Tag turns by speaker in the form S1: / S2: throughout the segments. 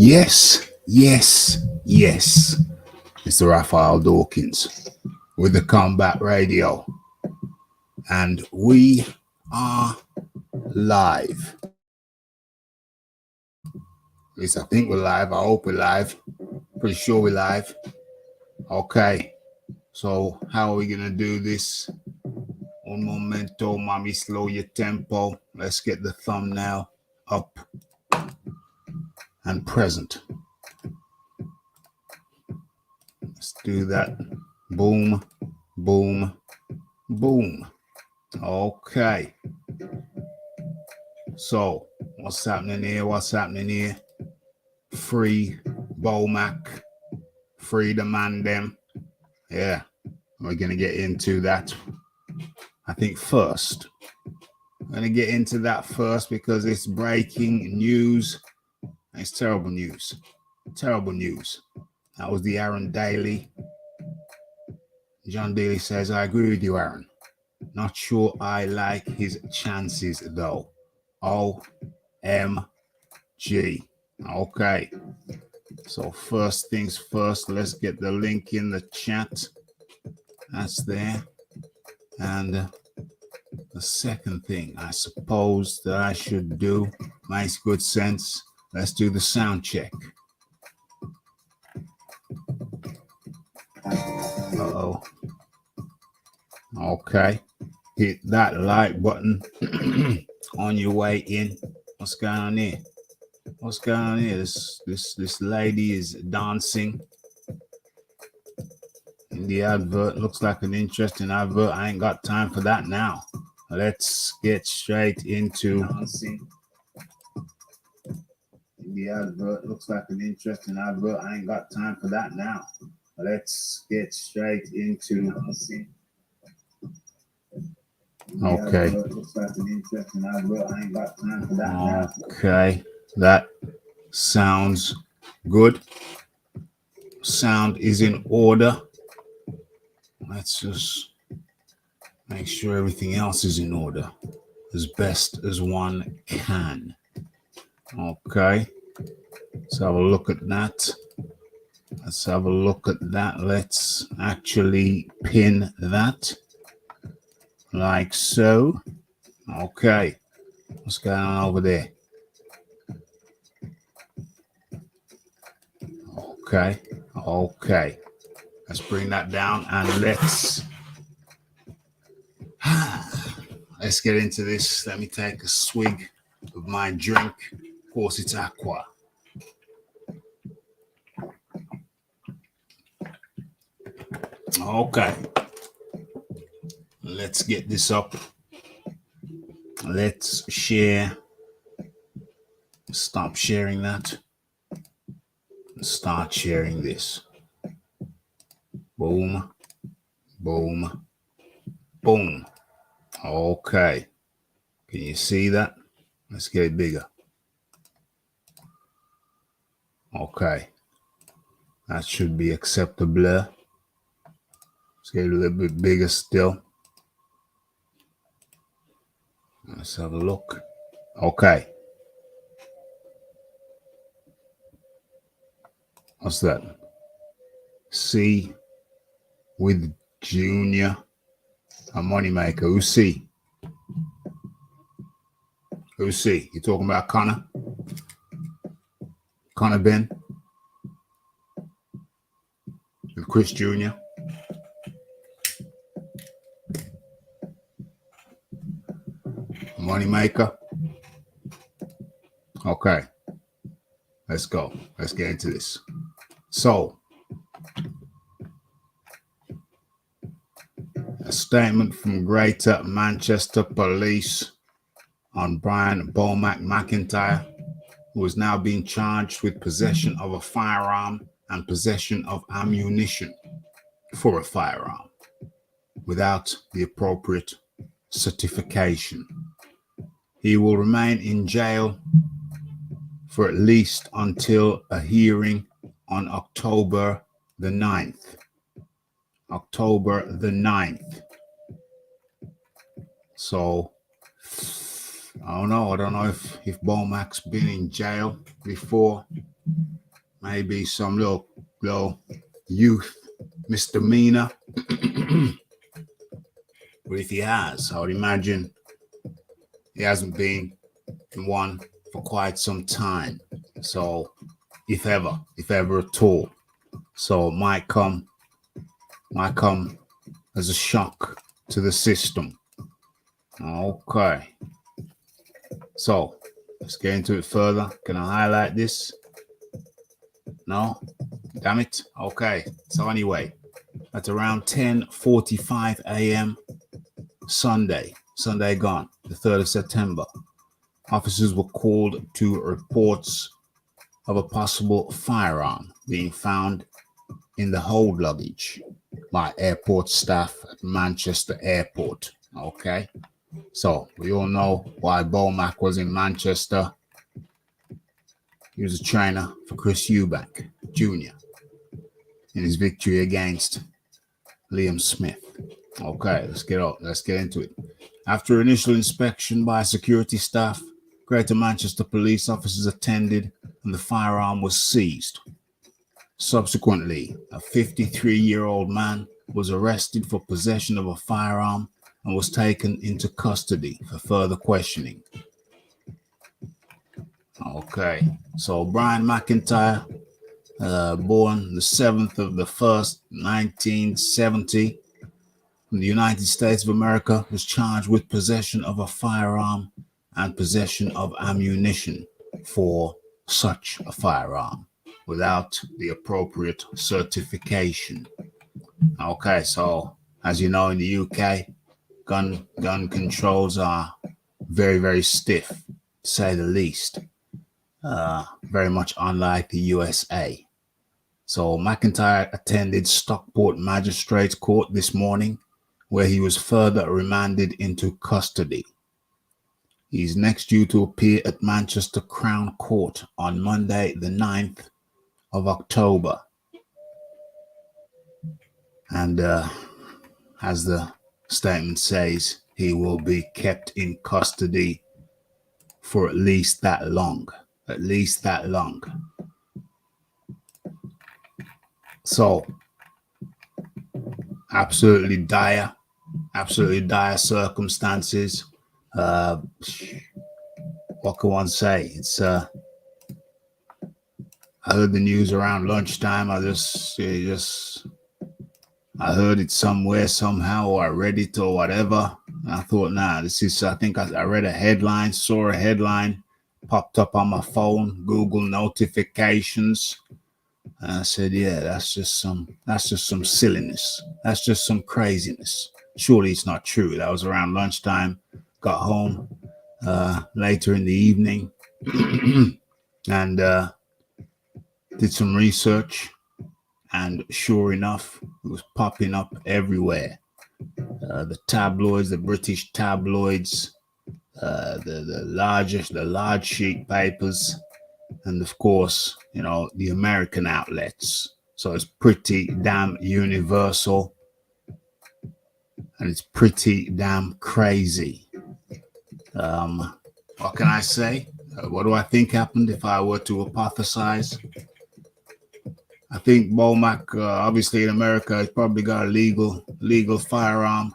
S1: Yes, yes, yes. Mr. Raphael Dawkins with the Combat Radio. And we are live. At least I think we're live. I hope we're live. Pretty sure we're live. Okay. So how are we going to do this? Un momento, mommy, slow your tempo. Let's get the thumbnail up and present. Let's do that. Boom, boom, boom. Okay. So what's happening here? What's happening here? Free Bomac. Free the man them. Yeah. We're going to get into that. I think first. I'm going to get into that first because it's breaking news. It's terrible news. Terrible news. That was the Aaron Daly. John Daly says, I agree with you, Aaron. Not sure I like his chances though. OMG. Okay. So first things first, let's get the link in the chat. That's there. And the second thing I suppose that I should do, makes good sense. Let's do the sound check. Uh-oh. Okay. Hit that like button on your way in. What's going on here? What's going on here? This lady is dancing in the advert. Looks like an interesting advert. I ain't got time for that now. Let's get straight into dancing. In the advert. Looks like an interesting advert. I ain't got time for that now. Let's get straight into dancing. Okay. Looks like an interesting advert. I ain't got time for that now. Okay. That sounds good. Sound is in order. Let's just make sure everything else is in order as best as one can. Okay. Let's have a look at that. Let's have a look at that. Let's actually pin that like so. Okay. What's going on over there? Okay. Okay. Let's bring that down and let's get into this. Let me take a swig of my drink. Of course, it's aqua. Okay. Let's get this up. Let's share. Stop sharing that. Start sharing this. Boom. Boom. Boom. Okay. Can you see that? Let's get it bigger. Okay. That should be acceptable. Let's get it a little bit bigger still. Let's have a look. Okay. What's that? C with Junior. A moneymaker. Who's C? Who's C? You talking about Connor? Connor Ben? With Chris Jr.? Moneymaker? Okay. Let's go. Let's get into this. So, a statement from Greater Manchester Police on Brian Bomack McIntyre, who is now being charged with possession of a firearm and possession of ammunition for a firearm without the appropriate certification. He will remain in jail for at least until a hearing on October the 9th. October the 9th. So, I don't know. I don't know if Bomack's been in jail before. Maybe some little youth misdemeanor. But if he has, I would imagine he hasn't been in one for quite some time. So, if ever at all. So it might come as a shock to the system. Okay. So let's get into it further. Can I highlight this? No? Damn it. Okay. So anyway, at around 10:45 a.m. Sunday gone, the 3rd of September, officers were called to reports of a possible firearm being found in the hold luggage by airport staff at Manchester Airport. Okay. So we all know why Bomack was in Manchester. He was a trainer for Chris Eubank Jr. in his victory against Liam Smith. Okay, let's get into it. After initial inspection by security staff, Greater Manchester police officers attended and the firearm was seized. Subsequently, a 53-year-old man was arrested for possession of a firearm and was taken into custody for further questioning. Okay, so Brian McIntyre, born the 7th of the 1st, 1970, in the United States of America, was charged with possession of a firearm and possession of ammunition for such a firearm without the appropriate certification. Okay, so as you know, in the UK, gun controls are very, very stiff, to say the least. Very much unlike the USA. So McIntyre attended Stockport Magistrates Court this morning, where he was further remanded into custody. He's next due to appear at Manchester Crown Court on Monday, the 9th of October. And as the statement says, he will be kept in custody for at least that long. At least that long. So, absolutely dire circumstances. What can one say? It's I heard the news around lunchtime. I heard it somewhere, somehow, or I read it or whatever. And I thought, I think I read a headline, saw a headline, popped up on my phone, Google notifications. And I said, yeah, that's just some silliness. That's just some craziness. Surely it's not true. That was around lunchtime. Got home later in the evening and did some research. And sure enough, it was popping up everywhere. The tabloids, the British tabloids, the large sheet papers, and of course, the American outlets. So it's pretty damn universal and it's pretty damn crazy. What can I say? What do I think happened if I were to hypothesize? I think Womack, obviously in America, he's probably got a legal firearm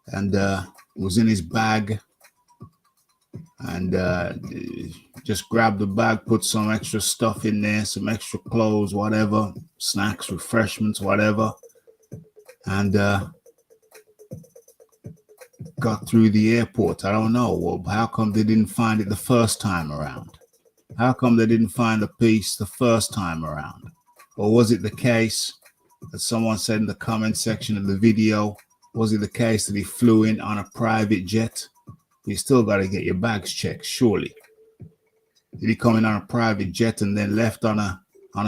S1: and was in his bag and just grabbed the bag, put some extra stuff in there, some extra clothes, whatever, snacks, refreshments, whatever, and got through the airport. I don't know. Well, how come they didn't find it the first time around? How come they didn't find the piece the first time around? Or was it the case that someone said in the comment section of the video, was it the case that he flew in on a private jet? You still got to get your bags checked, surely. Did he come in on a private jet and then left on a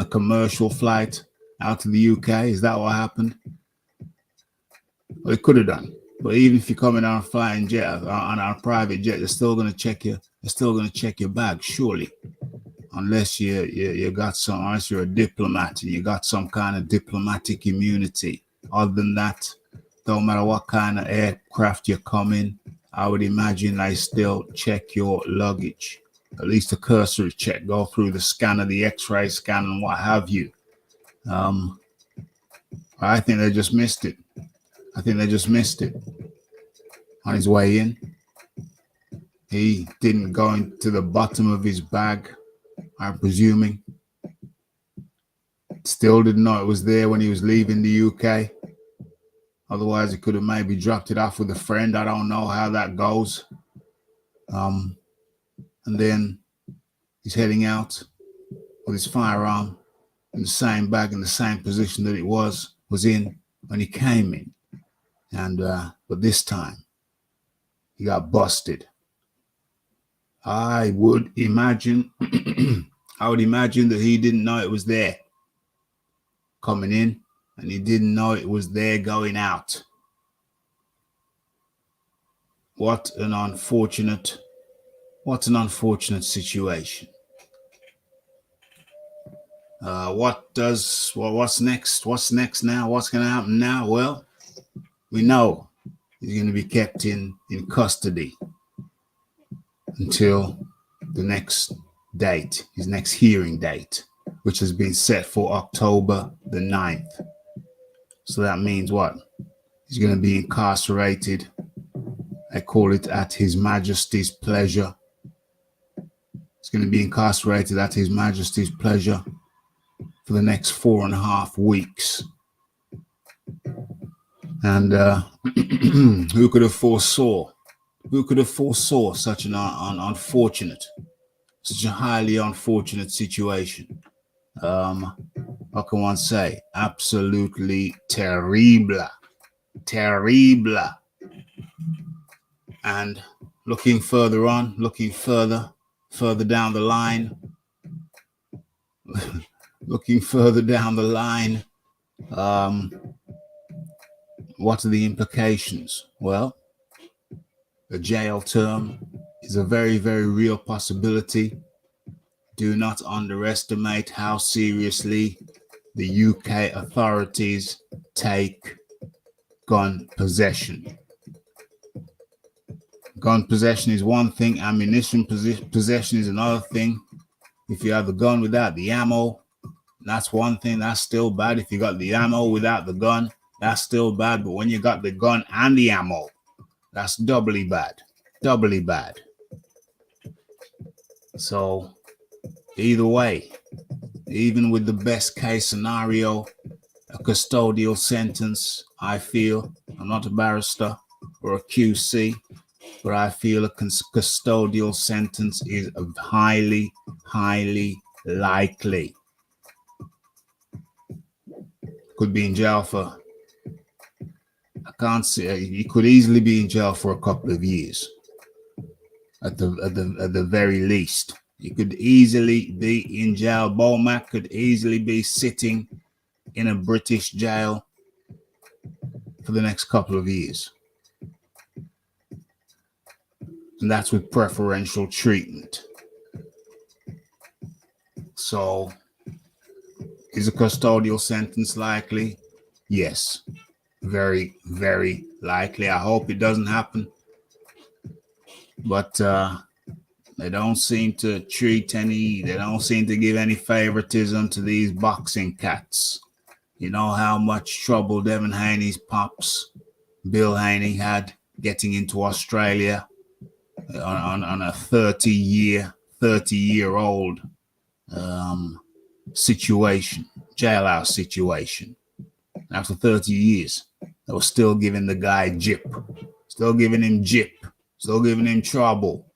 S1: commercial flight out to the UK? Is that what happened? Well, it could have done. But even if you're coming on a flying jet, on a private jet, they're still going to check your bag, surely. Unless you got some, unless you're a diplomat and you got some kind of diplomatic immunity. Other than that, don't matter what kind of aircraft you come in, I would imagine they still check your luggage. At least a cursory check, go through the scanner, the X-ray scan, and what have you. I think they just missed it. On his way in, he didn't go into the bottom of his bag, I'm presuming. Still didn't know it was there when he was leaving the UK. Otherwise, he could have maybe dropped it off with a friend. I don't know how that goes. And then he's heading out with his firearm in the same bag, in the same position that it was in when he came in. And but this time, he got busted. I would imagine that he didn't know it was there coming in, and he didn't know it was there going out. What an unfortunate situation. What's next? What's next now? What's going to happen now? Well, we know he's going to be kept in custody until the next date, his next hearing date, which has been set for October the 9th. So that means what? He's going to be incarcerated. I call it at His Majesty's pleasure. He's going to be incarcerated at His Majesty's pleasure for the next 4.5 weeks. And who could have foresaw? Who could have foresaw such an unfortunate, such a highly unfortunate situation? How can one say? Absolutely terrible. Terrible. And looking further on, looking further down the line, looking further down the line, what are the implications? Well, a jail term is a very, very real possibility. Do not underestimate how seriously the UK authorities take gun possession. Gun possession is one thing, ammunition possession is another thing. If you have the gun without the ammo, that's one thing, that's still bad. If you got the ammo without the gun, that's still bad. But when you got the gun and the ammo, that's doubly bad. Doubly bad. So either way, even with the best case scenario, a custodial sentence, I feel, I'm not a barrister or a QC, but I feel a custodial sentence is highly, highly likely. Could be in jail for, I can't say, he could easily be in jail for a couple of years. At the very least, he could easily be in jail. Womack could easily be sitting in a British jail for the next couple of years. And that's with preferential treatment. So, is a custodial sentence likely? Yes. Very, very likely. I hope it doesn't happen. But they don't seem to they don't seem to give any favoritism to these boxing cats. You know how much trouble Devin Haney's pops, Bill Haney, had getting into Australia on a 30-year-old situation, jailhouse situation. After 30 years, they were still giving the guy jip, still giving him trouble.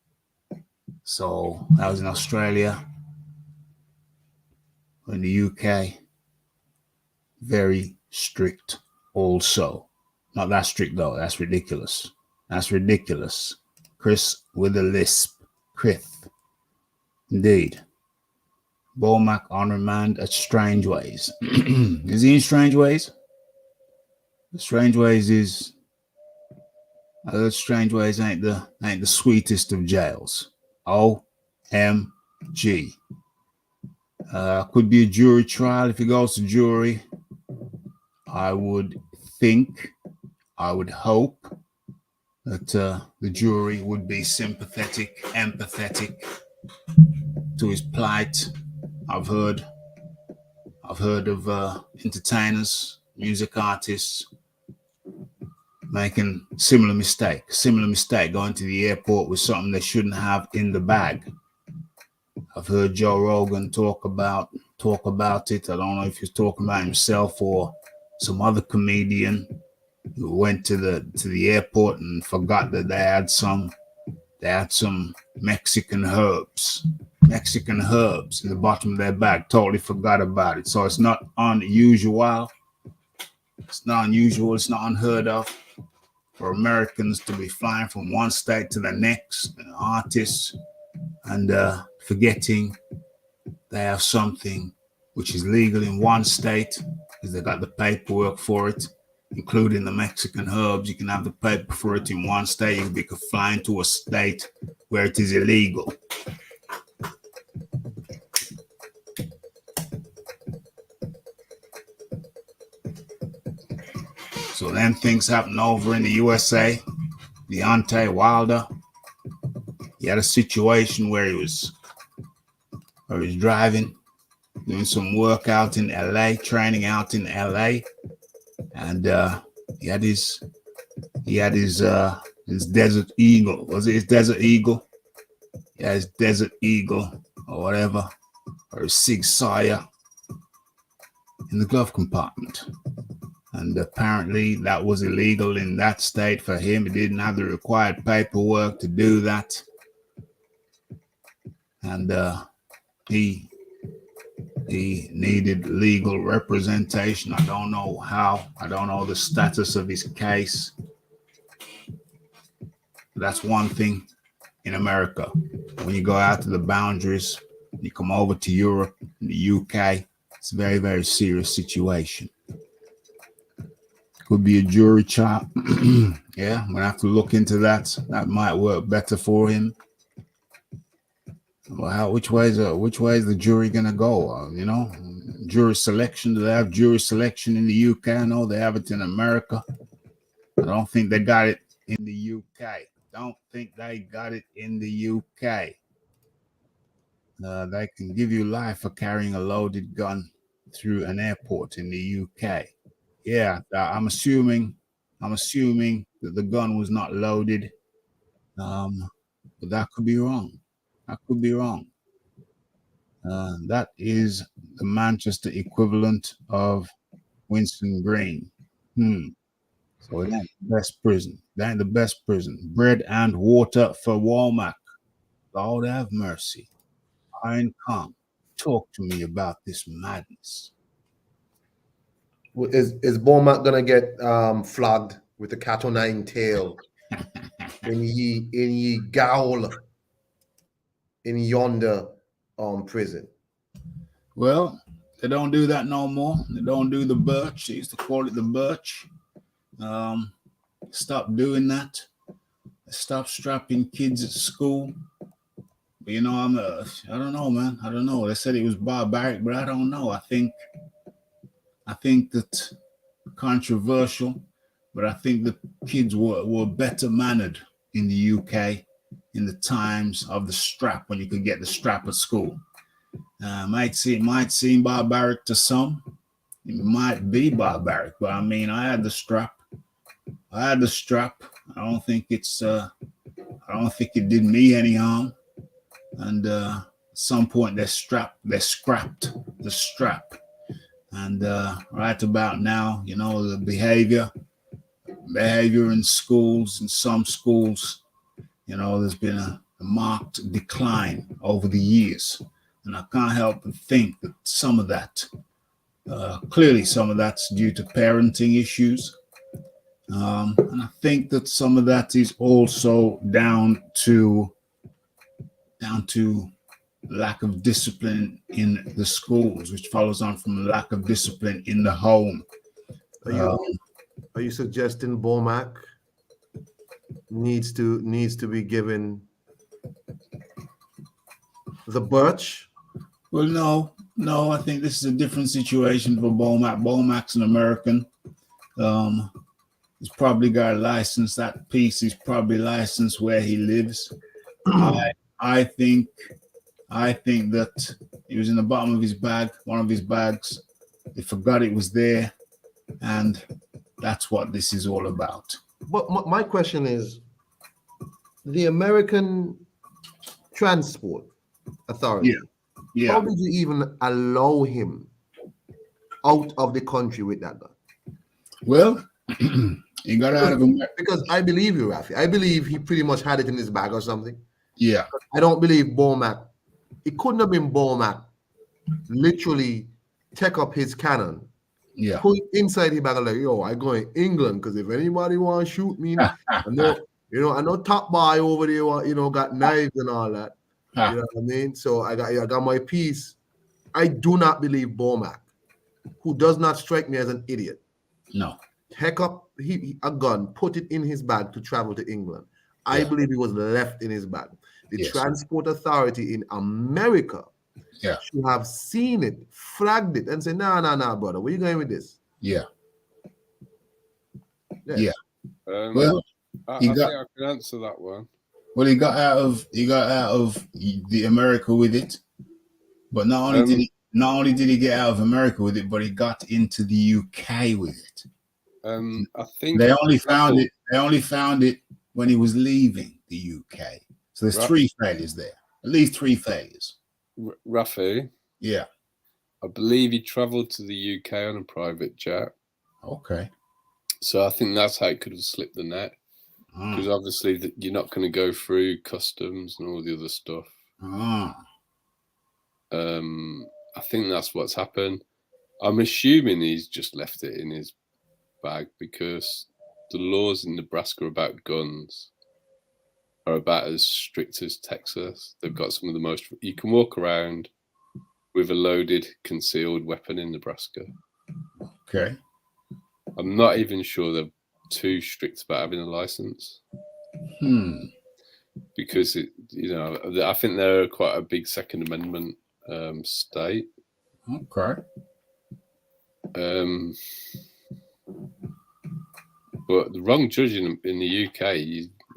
S1: So that was in Australia. In the UK, very strict also. Not that strict though, that's ridiculous. That's ridiculous. Chris with a lisp. Chris. Indeed. Womack on remand at Strange Ways. Is he in Strange Ways? Strange Ways is Strange Ways ain't the sweetest of jails. OMG. Could be a jury trial. If it goes to jury, I would hope that the jury would be sympathetic, empathetic to his plight. I've heard of entertainers, music artists making similar mistake, going to the airport with something they shouldn't have in the bag. I've heard Joe Rogan talk about it. I don't know if he's talking about himself or some other comedian who went to the airport and forgot that they had some Mexican herbs in the bottom of their bag. Totally forgot about it. So it's not unusual. It's not unheard of for Americans to be flying from one state to the next, artists, and forgetting they have something which is legal in one state because they got the paperwork for it, including the Mexican herbs. You can have the paper for it in one state. You can be flying to a state where it is illegal. So same things happen over in the USA. Deontay Wilder, he had a situation where he was driving, doing some work out in LA, training out in LA, and he had his Desert Eagle. Was it his Desert Eagle? Yeah, his Desert Eagle or whatever, or his Sig Sauer in the glove compartment. And apparently that was illegal in that state for him. He didn't have the required paperwork to do that. And he needed legal representation. I don't know how. I don't know the status of his case. That's one thing in America. When you go out to the boundaries, you come over to Europe, the UK, it's a very, very serious situation. Could be a jury trial. Yeah, I'm gonna have to look into that. That might work better for him. Well, which way is the jury gonna go? Jury selection. Do they have jury selection in the UK? I know they have it in America. I don't think they got it in the UK. Don't think they got it in the UK. They can give you life for carrying a loaded gun through an airport in the UK. Yeah, I'm assuming that the gun was not loaded. But that could be wrong. That could be wrong. That is the Manchester equivalent of Winston Green. So it ain't the best prison. That ain't the best prison. Bread and water for Womack. Lord have mercy. Iron Kong, talk to me about this madness.
S2: Is Womack gonna get flogged with a cat o' nine tail in ye gaol in yonder prison?
S1: Well, they don't do that no more. They don't do the birch. They used to call it the birch. Stop doing that. Stop strapping kids at school. But I don't know, man. I don't know. They said it was barbaric, but I don't know. I think that controversial, but I think the kids were better mannered in the UK in the times of the strap, when you could get the strap at school. Might seem barbaric to some. It might be barbaric, but I mean, I had the strap. I don't think it did me any harm. And at some point they scrapped the strap. And right about now, the behavior in schools, in some schools, there's been a marked decline over the years. And I can't help but think that some of that, clearly some of that's due to parenting issues. And I think that some of that is also down to lack of discipline in the schools, which follows on from lack of discipline in the home.
S2: Are you suggesting Womack needs to be given the birch?
S1: Well, no. I think this is a different situation for Womack. Womack's an American. He's probably got a license. That piece is probably licensed where he lives. I think that it was in the bottom of his bag, one of his bags. They forgot it was there, and that's what this is all about.
S2: But my question is, the American Transport Authority, how did you even allow him out of the country with that gun?
S1: Well, he got out of America.
S2: Because I believe you, Rafi. I believe he pretty much had it in his bag or something.
S1: Yeah.
S2: I don't believe Womack. It couldn't have been Womack literally take up his cannon, put it inside his bag, like, yo, I go in England, because if anybody want to shoot me, I know top boy over there, got knives and all that. You know what I mean? So I got my piece. I do not believe Womack, who does not strike me as an idiot.
S1: No.
S2: Heck up a gun, put it in his bag to travel to England. I believe it was left in his bag. The Transport Authority in America should have seen it, flagged it, and said, nah, brother, where you going with this?
S1: Yeah.
S2: Yes.
S1: Yeah.
S3: Well, I think I can answer that one.
S1: Well, he got out of the America with it, but not only did he get out of America with it, but he got into the UK with it.
S3: I think
S1: they only found it when he was leaving the UK. So there's 3 failures there, at least 3 failures.
S3: Rafi,
S1: yeah,
S3: I believe he travelled to the UK on a private jet.
S1: Okay.
S3: So I think that's how it could have slipped the net. Because obviously you're not going to go through customs and all the other stuff. I think that's what's happened. I'm assuming he's just left it in his bag because the laws in Nebraska about guns are about as strict as Texas. They've got some of the most. You can walk around with a loaded, concealed weapon in Nebraska.
S1: Okay.
S3: I'm not even sure they're too strict about having a license. Because I think they're quite a big Second Amendment state.
S1: Okay.
S3: But the wrong judge in the UK,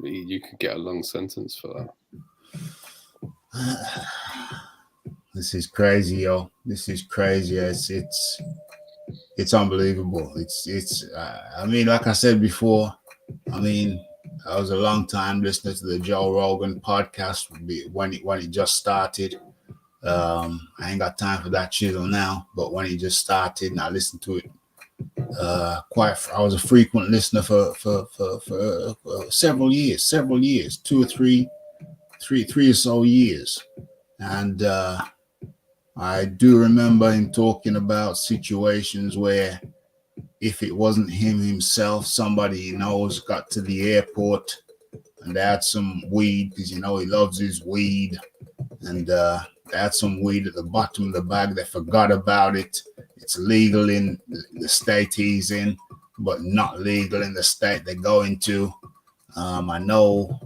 S3: you could get a long sentence for
S1: that. This is crazy, yo. This is crazy. It's unbelievable. It's. I mean, like I said before, I mean, I was a long time listener to the Joe Rogan podcast when it just started. I ain't got time for that chisel now, but when it just started, and I listened to it I was a frequent listener for several years, 2 or 3 or so years, and I do remember him talking about situations where if it wasn't him himself, somebody he knows got to the airport and they had some weed, because he loves his weed, and they had some weed at the bottom of the bag. They forgot about it. It's legal in the state he's in, but not legal in the state they're going to. I know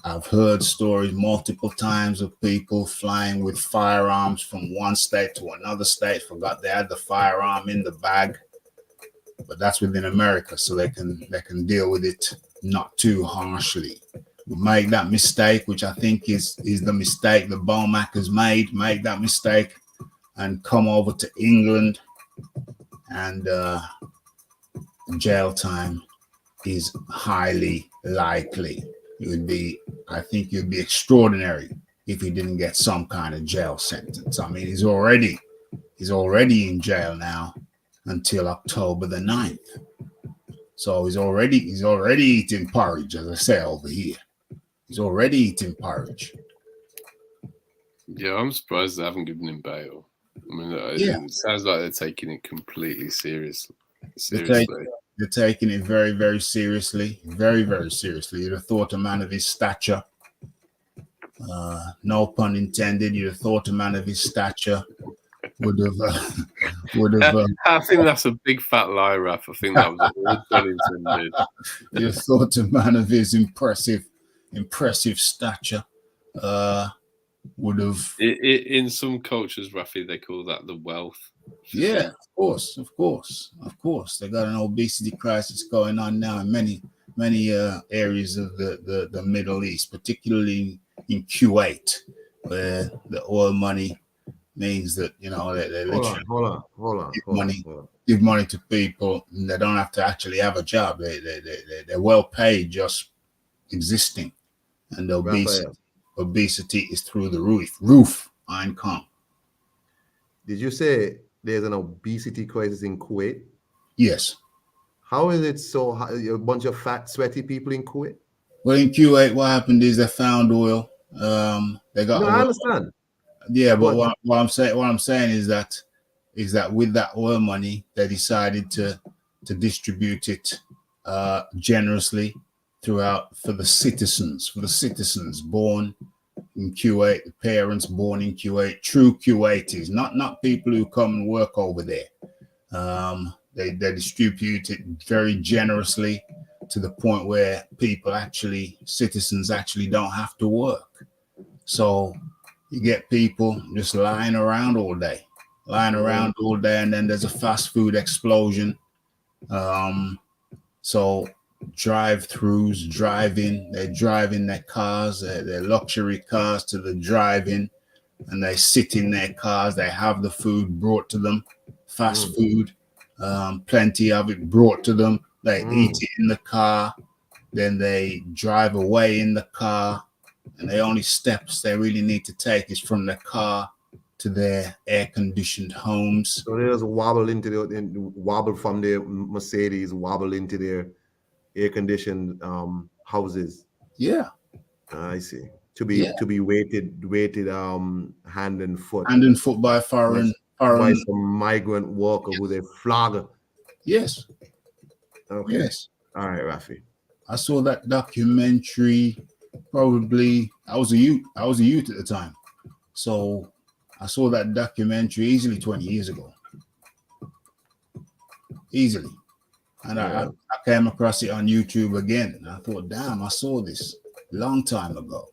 S1: I've heard stories multiple times of people flying with firearms from one state to another state, forgot they had the firearm in the bag, but that's within America, so they can deal with it not too harshly. We make that mistake, which I think is the mistake the Eubank has made. Make that mistake and come over to England, and jail time is highly likely. I think it would be extraordinary if he didn't get some kind of jail sentence. I mean, he's already in jail now until October the 9th. So he's already eating porridge, as I say over here. He's already eating porridge.
S3: Yeah, I'm surprised they haven't given him bail. I mean, it sounds like they're taking it completely seriously.
S1: They're taking it very, very seriously. Very, very seriously. You'd have thought a man of his stature, no pun intended, you'd have thought a man of his stature would have.
S3: I think that's a big fat lie, Raph. I think that was all pun intended.
S1: You'd have thought a man of his impressive stature would have.
S3: In some cultures, Rafi, they call that the wealth.
S1: Yeah, of course. They got an obesity crisis going on now in many areas of the Middle East, particularly in Kuwait, where the oil money means that they literally give money to people, and they don't have to actually have a job. They're well paid just existing, and obesity is through the roof. Come.
S2: Did you say there's an obesity crisis in Kuwait?
S1: Yes.
S2: How is it so high, a bunch of fat, sweaty people in Kuwait?
S1: Well, in Kuwait, what happened is they found oil. They got.
S2: No, I understand.
S1: Yeah, but what I'm saying is that with that oil money, they decided to distribute it generously throughout for the citizens born in Kuwait, the parents born in Kuwait, true Kuwaitis, not people who come and work over there. They distribute it very generously to the point where citizens actually don't have to work. So you get people just lying around all day, and then there's a fast food explosion. So drive-throughs, they're driving their cars, their luxury cars to the drive-in, and they sit in their cars. They have the food brought to them, fast food, plenty of it brought to them. They eat it in the car, then they drive away in the car, and the only steps they really need to take is from the car to their air-conditioned homes.
S2: So they just wobble from their Mercedes, wobble into their air-conditioned houses.
S1: Yeah,
S2: I see. To be weighted hand and foot
S1: by foreign
S2: by some migrant worker who they flog.
S1: Yes.
S2: Okay.
S1: Yes.
S2: All right, Rafi.
S1: I saw that documentary. Probably I was a youth at the time, so I saw that documentary easily 20 years ago. Easily. And I came across it on YouTube again. And I thought, damn, I saw this a long time ago.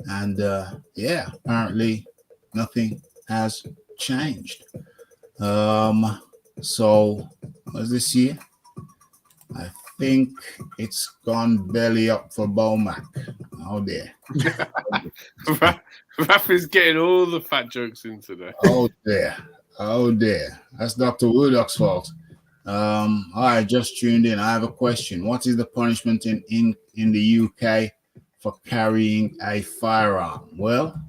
S1: And apparently nothing has changed. So was this year? I think it's gone belly up for Beaumac. Oh dear.
S3: Rafi's getting all the fat jokes in today.
S1: Oh dear. That's Dr. Woodcock's fault. I just tuned in. I have a question. What is the punishment in the UK for carrying a firearm? Well,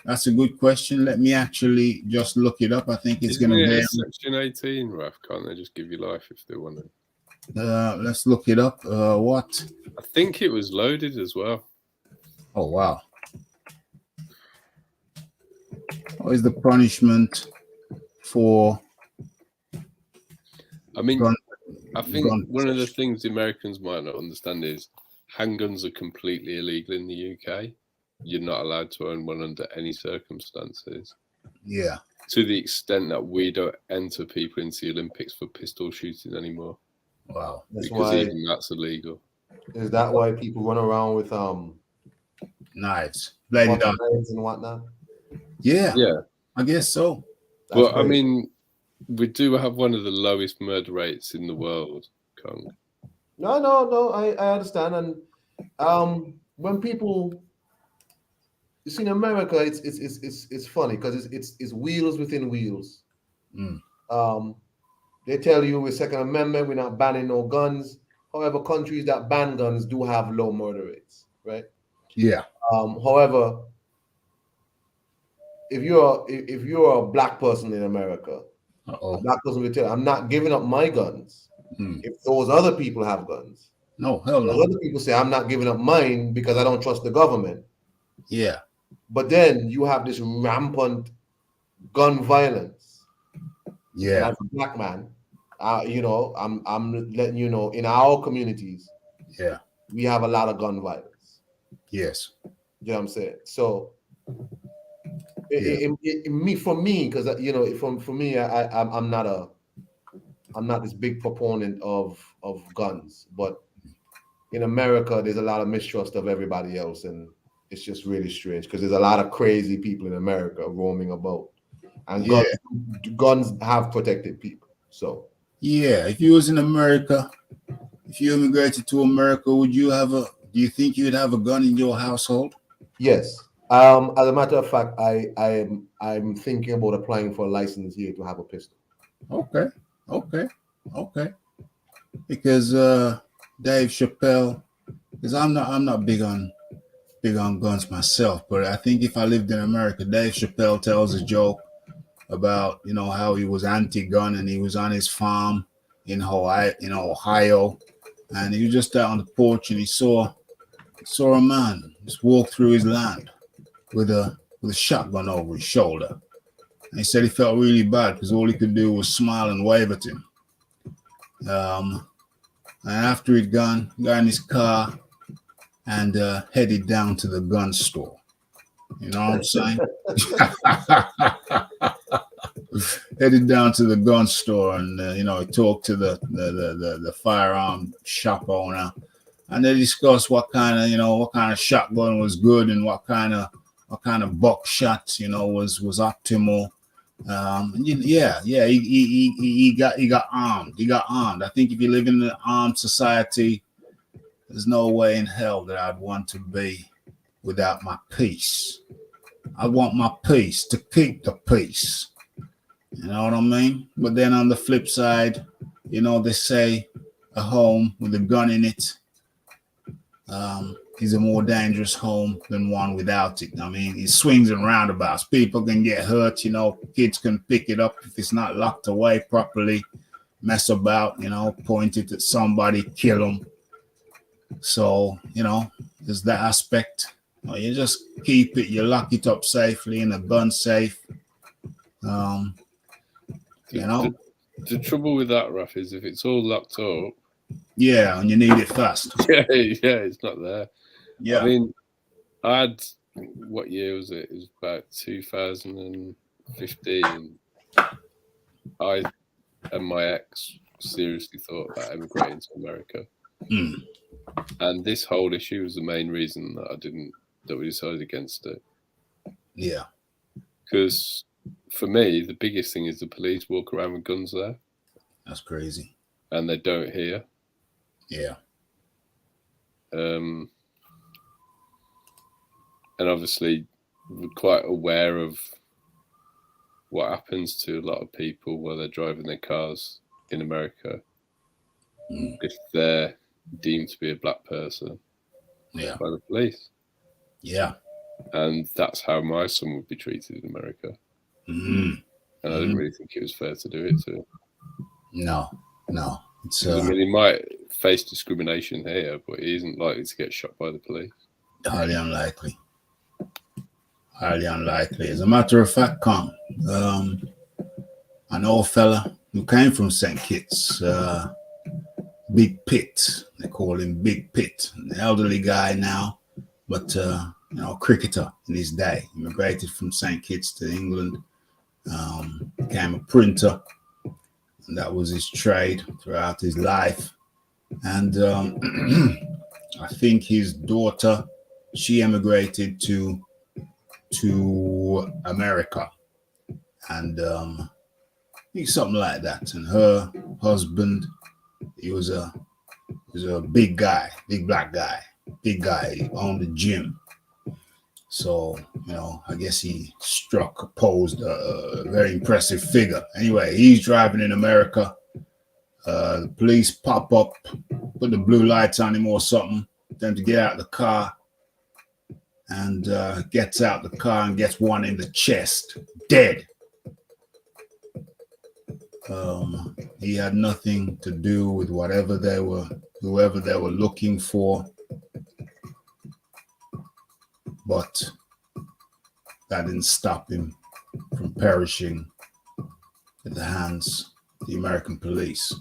S1: that's a good question. Let me actually just look it up. I think it's going to be
S3: Section 18, Raf. Can't they just give you life if they want it?
S1: Let's look it up. What?
S3: I think it was loaded as well.
S1: Oh wow. What is the punishment for?
S3: I mean, I think one of the things the Americans might not understand is handguns are completely illegal in the UK. You're not allowed to own one under any circumstances.
S1: Yeah.
S3: To the extent that we don't enter people into the Olympics for pistol shooting anymore.
S1: Wow.
S3: Because even that's illegal.
S2: Is that why people run around with
S1: knives, bladed
S2: knives and whatnot?
S1: Yeah. I guess so.
S3: Well, I mean, we do have one of the lowest murder rates in the world, Kong.
S2: No, I understand. And when people, you see, in America, it's funny because it's wheels within wheels. They tell you with Second Amendment, we're not banning no guns. However, countries that ban guns do have low murder rates, right?
S1: Yeah.
S2: However, if you're a black person in America, a black person will tell you, I'm not giving up my guns if those other people have guns.
S1: No, hell no.
S2: Those other people say, I'm not giving up mine because I don't trust the government.
S1: Yeah.
S2: But then you have this rampant gun violence.
S1: Yeah.
S2: And as a black man, I'm letting you know, in our communities, we have a lot of gun violence.
S1: Yes.
S2: You know what I'm saying? So, for me, because for me, I'm not this big proponent of guns, but in America, there's a lot of mistrust of everybody else, and it's just really strange because there's a lot of crazy people in America roaming about, and guns have protected people. So.
S1: Yeah, if you was in America, if you immigrated to America, do you think you'd have a gun in your household?
S2: Yes. As a matter of fact, I'm thinking about applying for a license here to have a pistol.
S1: Okay. Because Dave Chappelle, because I'm not big on guns myself, but I think if I lived in America, Dave Chappelle tells a joke about how he was anti-gun and he was on his farm in Ohio, and he was just out on the porch and he saw a man just walk through his land with a shotgun over his shoulder. And he said he felt really bad because all he could do was smile and wave at him. And after he'd gone, got in his car and headed down to the gun store. You know what I'm saying? Headed down to the gun store and he talked to the firearm shop owner, and they discussed what kind of shotgun was good and what kind of buckshot was optimal. He got armed. He got armed. I think if you live in an armed society, there's no way in hell that I'd want to be without my peace. I want my peace to keep the peace. You know what I mean? But then on the flip side, they say a home with a gun in it is a more dangerous home than one without it. I mean, it swings and roundabouts. People can get hurt, kids can pick it up if it's not locked away properly, mess about, point it at somebody, kill them. So, there's that aspect. You just keep it, you lock it up safely in a gun safe.
S3: The trouble with that, Raf, is if it's all locked up.
S1: Yeah, and you need it fast.
S3: Yeah, it's not there.
S1: Yeah.
S3: I mean, I had, what year was it? It was about 2015. I and my ex seriously thought about emigrating to America.
S1: Mm.
S3: And this whole issue was the main reason that we decided against it.
S1: Yeah.
S3: Because for me, the biggest thing is the police walk around with guns there.
S1: That's crazy.
S3: And they don't here.
S1: Yeah.
S3: And obviously, we're quite aware of what happens to a lot of people while they're driving their cars in America. If they're deemed to be a black person by the police.
S1: Yeah.
S3: And that's how my son would be treated in America.
S1: Mm-hmm.
S3: And I didn't really think it was fair to do it to him.
S1: No. It's,
S3: I mean, he might face discrimination here, but he isn't likely to get shot by the police.
S1: Highly unlikely. As a matter of fact, Kong, an old fella who came from St. Kitts, Big Pitt, they call him Big Pitt, an elderly guy now, but cricketer in his day, immigrated from St. Kitts to England, became a printer, and that was his trade throughout his life. And I think his daughter, she emigrated to America, and something like that. And her husband, he was a big guy, big black guy, big guy. He owned a gym. So, I guess he posed a very impressive figure. Anyway, he's driving in America. The police pop up, put the blue lights on him or something, then to get out of the car, and gets out the car and gets one in the chest, dead. He had nothing to do with whoever they were looking for, but that didn't stop him from perishing at the hands of the American police.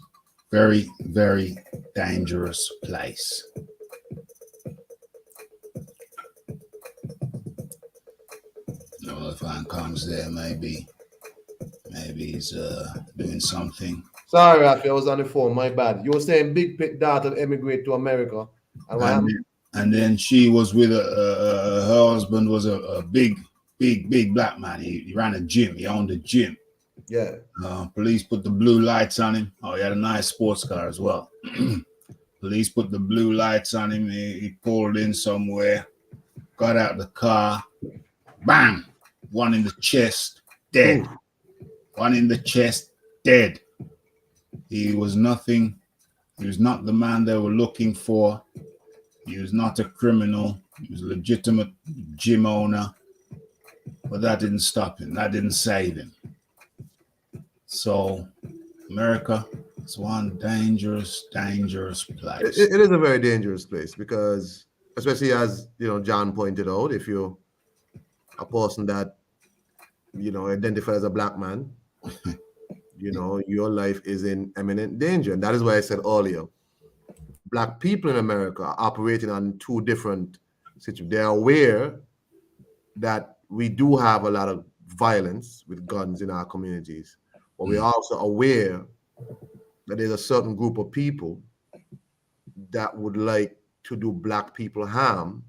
S1: Very, very dangerous place. No, if Ian comes there, maybe he's doing something.
S2: Sorry, Rafi, I was on the phone. My bad. You were saying Big Pitt daughter emigrate to America,
S1: and then she was with her husband was a big black man. He ran a gym. He owned a gym.
S2: Yeah.
S1: Police put the blue lights on him. Oh, he had a nice sports car as well. Police put the blue lights on him. He pulled in somewhere, got out the car, bang, one in the chest, dead. Ooh. One in the chest, dead. He was nothing. He was not the man they were looking for. He was not a criminal. He was a legitimate gym owner. But that didn't stop him. That didn't save him. So America is one dangerous place.
S2: It is a very dangerous place because, especially as John pointed out, if you're a person that identifies as a black man, your life is in imminent danger. And that is why I said earlier, black people in America are operating on two different situations. They're aware that we do have a lot of violence with guns in our communities, but we're also aware that there's a certain group of people that would like to do black people harm.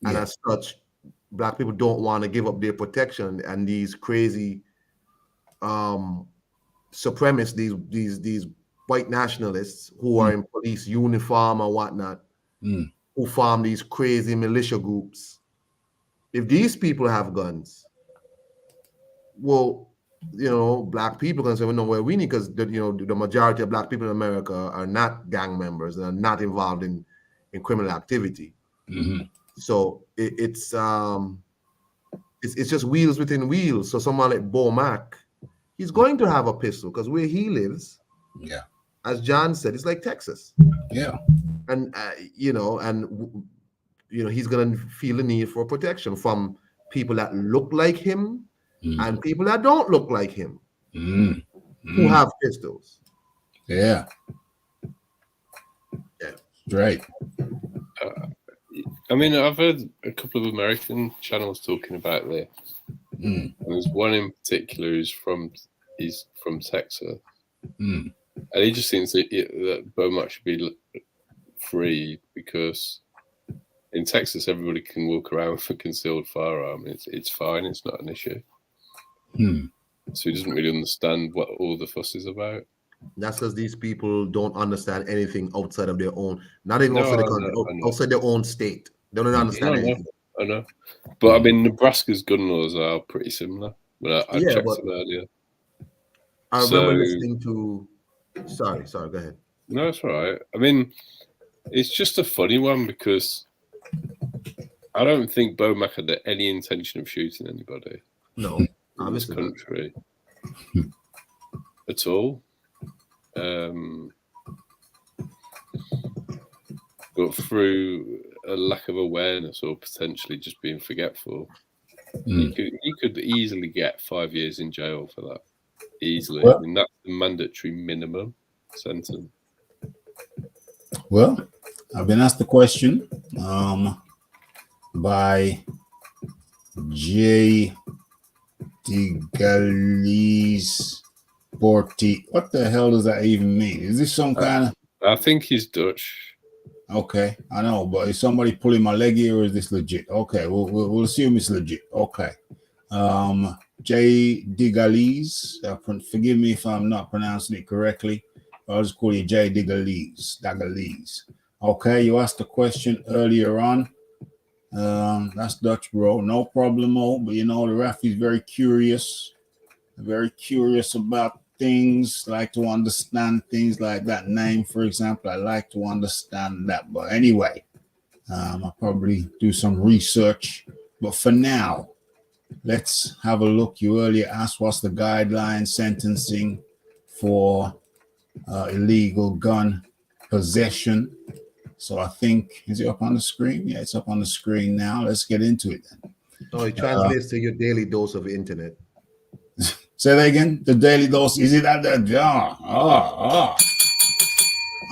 S2: And as such, black people don't want to give up their protection, and these crazy supremacists, these white nationalists who are in police uniform or whatnot, who form these crazy militia groups. If these people have guns, well, black people can say, well, no, well, we need, because the majority of black people in America are not gang members and are not involved in criminal activity. So it's just wheels within wheels. So someone like Bo Mac, he's going to have a pistol because where he lives, as John said, it's like Texas. And he's gonna feel the need for protection from people that look like him and people that don't look like him who have pistols.
S3: Right. I mean, I've heard a couple of American channels talking about this. And there's one in particular who's from Texas. And he just thinks that Beaumont should be free because in Texas everybody can walk around with a concealed firearm. It's fine. It's not an issue. So he doesn't really understand what all the fuss is about.
S2: That's because these people don't understand anything outside of their own, not even outside the country, outside their own state. They don't understand anything.
S3: I know. But I mean, Nebraska's gun laws are pretty similar. But I checked it earlier.
S2: I remember listening to. Sorry, go ahead.
S3: No, it's all right. I mean, it's just a funny one because I don't think Bo Mac had any intention of shooting anybody.
S2: No,
S3: in this country at all. But through a lack of awareness or potentially just being forgetful, you could easily get 5 years in jail for that. Easily. Well, I mean, that's the mandatory minimum sentence.
S1: Well, I've been asked the question by J. DeGalise Borti. What the hell does that even mean? Is this some kind of...
S3: I think he's Dutch.
S1: Okay, I know, but is somebody pulling my leg here or is this legit? Okay, we'll assume it's legit. Okay. J. DeGalise, forgive me if I'm not pronouncing it correctly. I'll just call you J. DeGalise. Okay, you asked a question earlier on. That's Dutch, bro. No problemo. But the ref is very curious about things, like to understand things like that name, for example. I like to understand that. But anyway, I'll probably do some research. But for now, let's have a look. You earlier asked what's the guideline sentencing for illegal gun possession. So I think, is it up on the screen? Yeah, it's up on the screen now. Let's get into it then.
S2: Oh, it translates to your daily dose of internet.
S1: Say that again. The daily dose. Is it at that?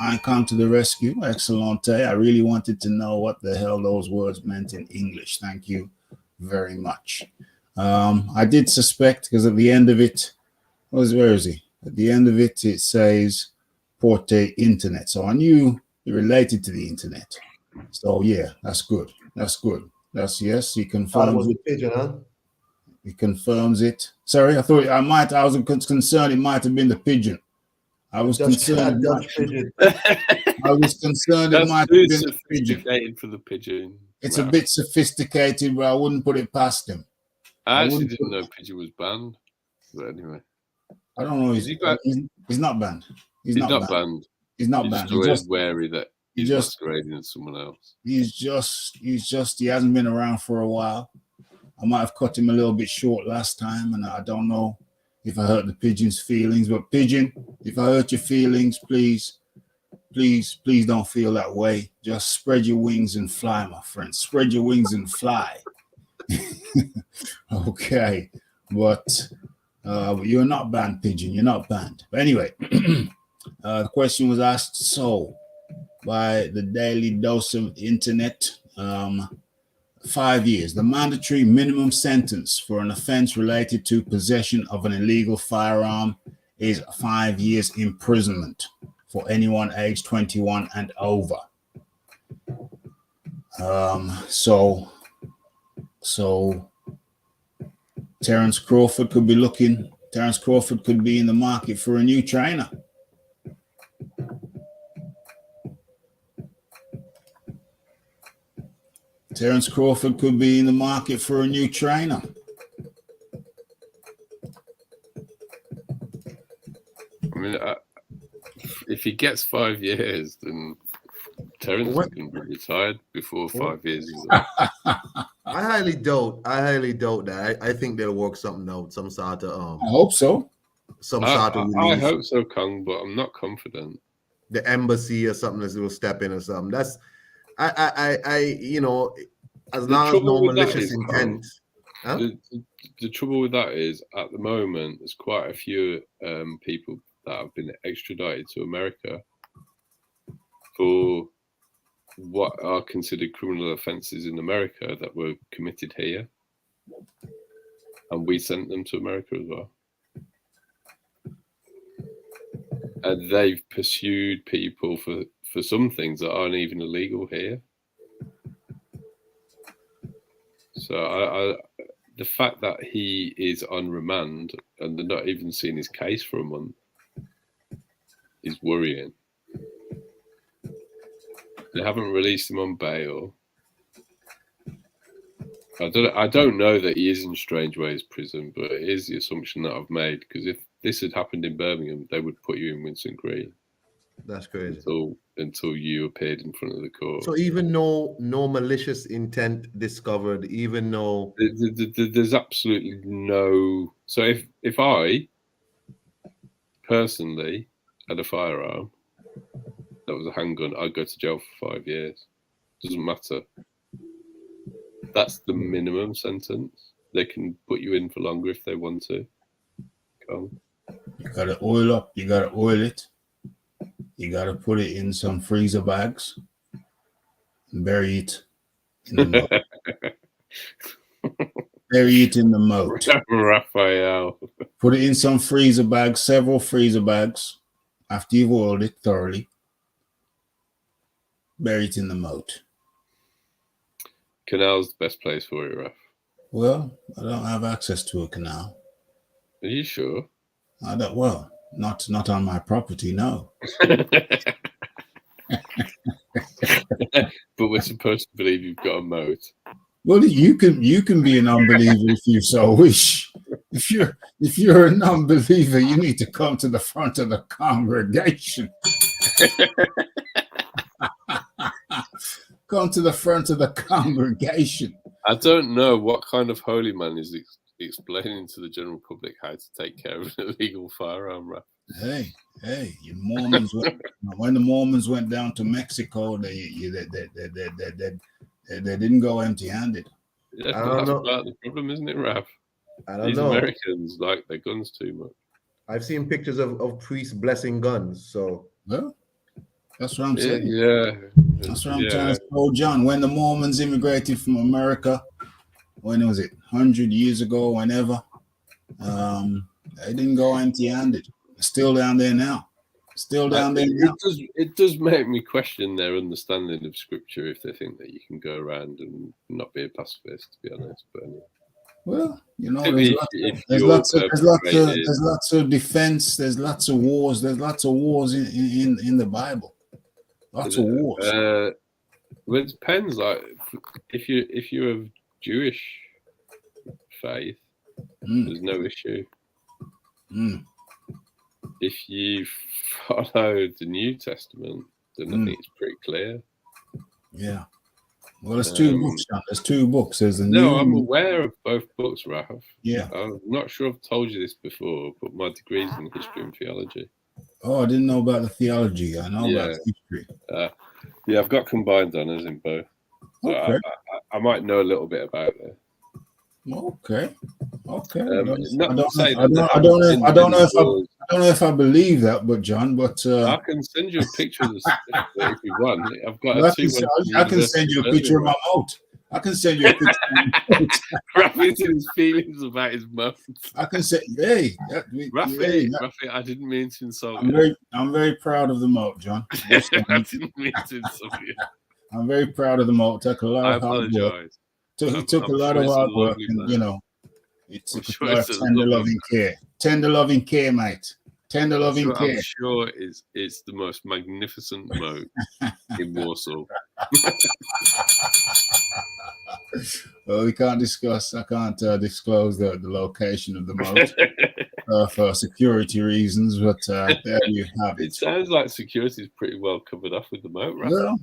S1: I come to the rescue. Excellent. I really wanted to know what the hell those words meant in English. Thank you very much. I did suspect because at the end of it, where is he? At the end of it, it says Porte Internet. So I knew it related to the internet. So yeah, that's good. That's good. That's yes. He confirms it.
S2: Pigeon, huh?
S1: He confirms it. Sorry, I thought I was concerned it might have been the pigeon. I was concerned. I was concerned it might have been the pigeon.
S3: For the pigeon.
S1: It's a bit sophisticated, but I wouldn't put it past him.
S3: I actually didn't know pigeon was banned. But anyway,
S1: I don't know. He's not banned. He's not banned. He's not banned.
S3: He's just wary that he's masquerading as someone else.
S1: He hasn't been around for a while. I might have cut him a little bit short last time, and I don't know if I hurt the pigeon's feelings. But pigeon, if I hurt your feelings, please don't feel that way. Just spread your wings and fly, my friend. Spread your wings and fly. Okay, but you're not banned, pigeon. You're not banned. But anyway, the question was asked by the Daily Dose of Internet. 5 years. The mandatory minimum sentence for an offense related to possession of an illegal firearm is 5 years imprisonment for anyone aged 21 and over. So Terence Crawford could be looking Terence Crawford could be in the market for a new trainer. Terence Crawford could be in the market for a new trainer.
S3: I mean, if he gets 5 years, then Terence is going to be retired before 5 years is up.
S2: I highly doubt that. I think they'll work something out, some sort of
S1: I hope so.
S3: I hope so, Kong, but I'm not confident.
S2: The embassy or something that will step in or something. That's I you know, as long as no malicious intent.
S3: The trouble with that is, at the moment, there's quite a few people that have been extradited to America for what are considered criminal offences in America that were committed here, and we sent them to America as well. And they've pursued people for some things that aren't even illegal here. So the fact that he is on remand and they're not even seeing his case for a month is worrying. They haven't released him on bail. I don't know that he is in Strange Ways prison, but it is the assumption that I've made, because if this had happened in Birmingham, they would put you in Vincent Green.
S2: That's crazy.
S3: Until you appeared in front of the court.
S2: So even no malicious intent discovered, even no...
S3: There's absolutely no... So if I personally had a firearm that was a handgun, I'd go to jail for 5 years. Doesn't matter. That's the minimum sentence. They can put you in for longer if they want to. Come.
S1: You gotta oil up. You gotta oil it. You gotta put it in some freezer bags and bury it in the moat. Bury it in the moat.
S3: Raphael.
S1: Put it in some freezer bags, several freezer bags. After you've oiled it thoroughly, bury it in the moat.
S3: Canal's the best place for it, Raph.
S1: Well, I don't have access to a canal.
S3: Are you sure?
S1: I don't. Well, not on my property, no.
S3: But we're supposed to believe you've got a moat.
S1: Well, you can be an unbeliever if you so wish. If you're a non-believer, you need to come to the front of the congregation. Come to the front of the congregation.
S3: I don't know what kind of holy man is explaining to the general public how to take care of an illegal firearm, right?
S1: Hey, your Mormons when the Mormons went down to Mexico, they didn't go empty-handed.
S3: Yeah, that's part of the problem, isn't it, Raph? These Americans like their guns too much.
S2: I've seen pictures of priests blessing guns, so
S1: well, that's what I'm saying.
S3: Yeah.
S1: That's what I'm trying to tell John. When the Mormons immigrated from America, when was it? 100 years ago, whenever, they didn't go empty-handed. They're still down there now.
S3: It does make me question their understanding of scripture if they think that you can go around and not be a pacifist, to be honest. But anyway.
S1: Well, you know, there's lots of defense, there's lots of wars, in the Bible. Lots of wars.
S3: Well, it depends. Like, if you're of Jewish faith, there's no issue. If you follow the New Testament, then I think it's pretty clear.
S1: Yeah. Well, there's two books, John. There's two books. There's the
S3: No, I'm aware of both books, Ralph.
S1: Yeah.
S3: I'm not sure I've told you this before, but my degree's in history and theology.
S1: Oh, I didn't know about the theology. I know about history.
S3: Yeah, I've got combined honours in both. So
S1: okay.
S3: I might know a little bit about it.
S1: Okay.
S3: I don't
S1: know if I believe that, but John,
S3: I can send you a picture of the certificate if you want. I've got
S1: I can send you a picture of my moat. I can send you a picture of my moat.
S3: Rafi's in his feelings about his moat.
S1: I can say,
S3: Rafi, I didn't mean to insult you.
S1: I'm very proud of the moat, John.
S3: I didn't mean to insult you.
S1: I'm very proud of the moat. Took a lot of hard work. It took a lot of hard work, and it took a lot of tender loving care. tender loving care, mate. Tender loving
S3: So
S1: care.
S3: I'm sure it's the most magnificent moat in Warsaw.
S1: Well, we can't discuss. I can't disclose the location of the moat for security reasons. But there you have it.
S3: It sounds like security is pretty well covered off with the moat, right?
S1: Well,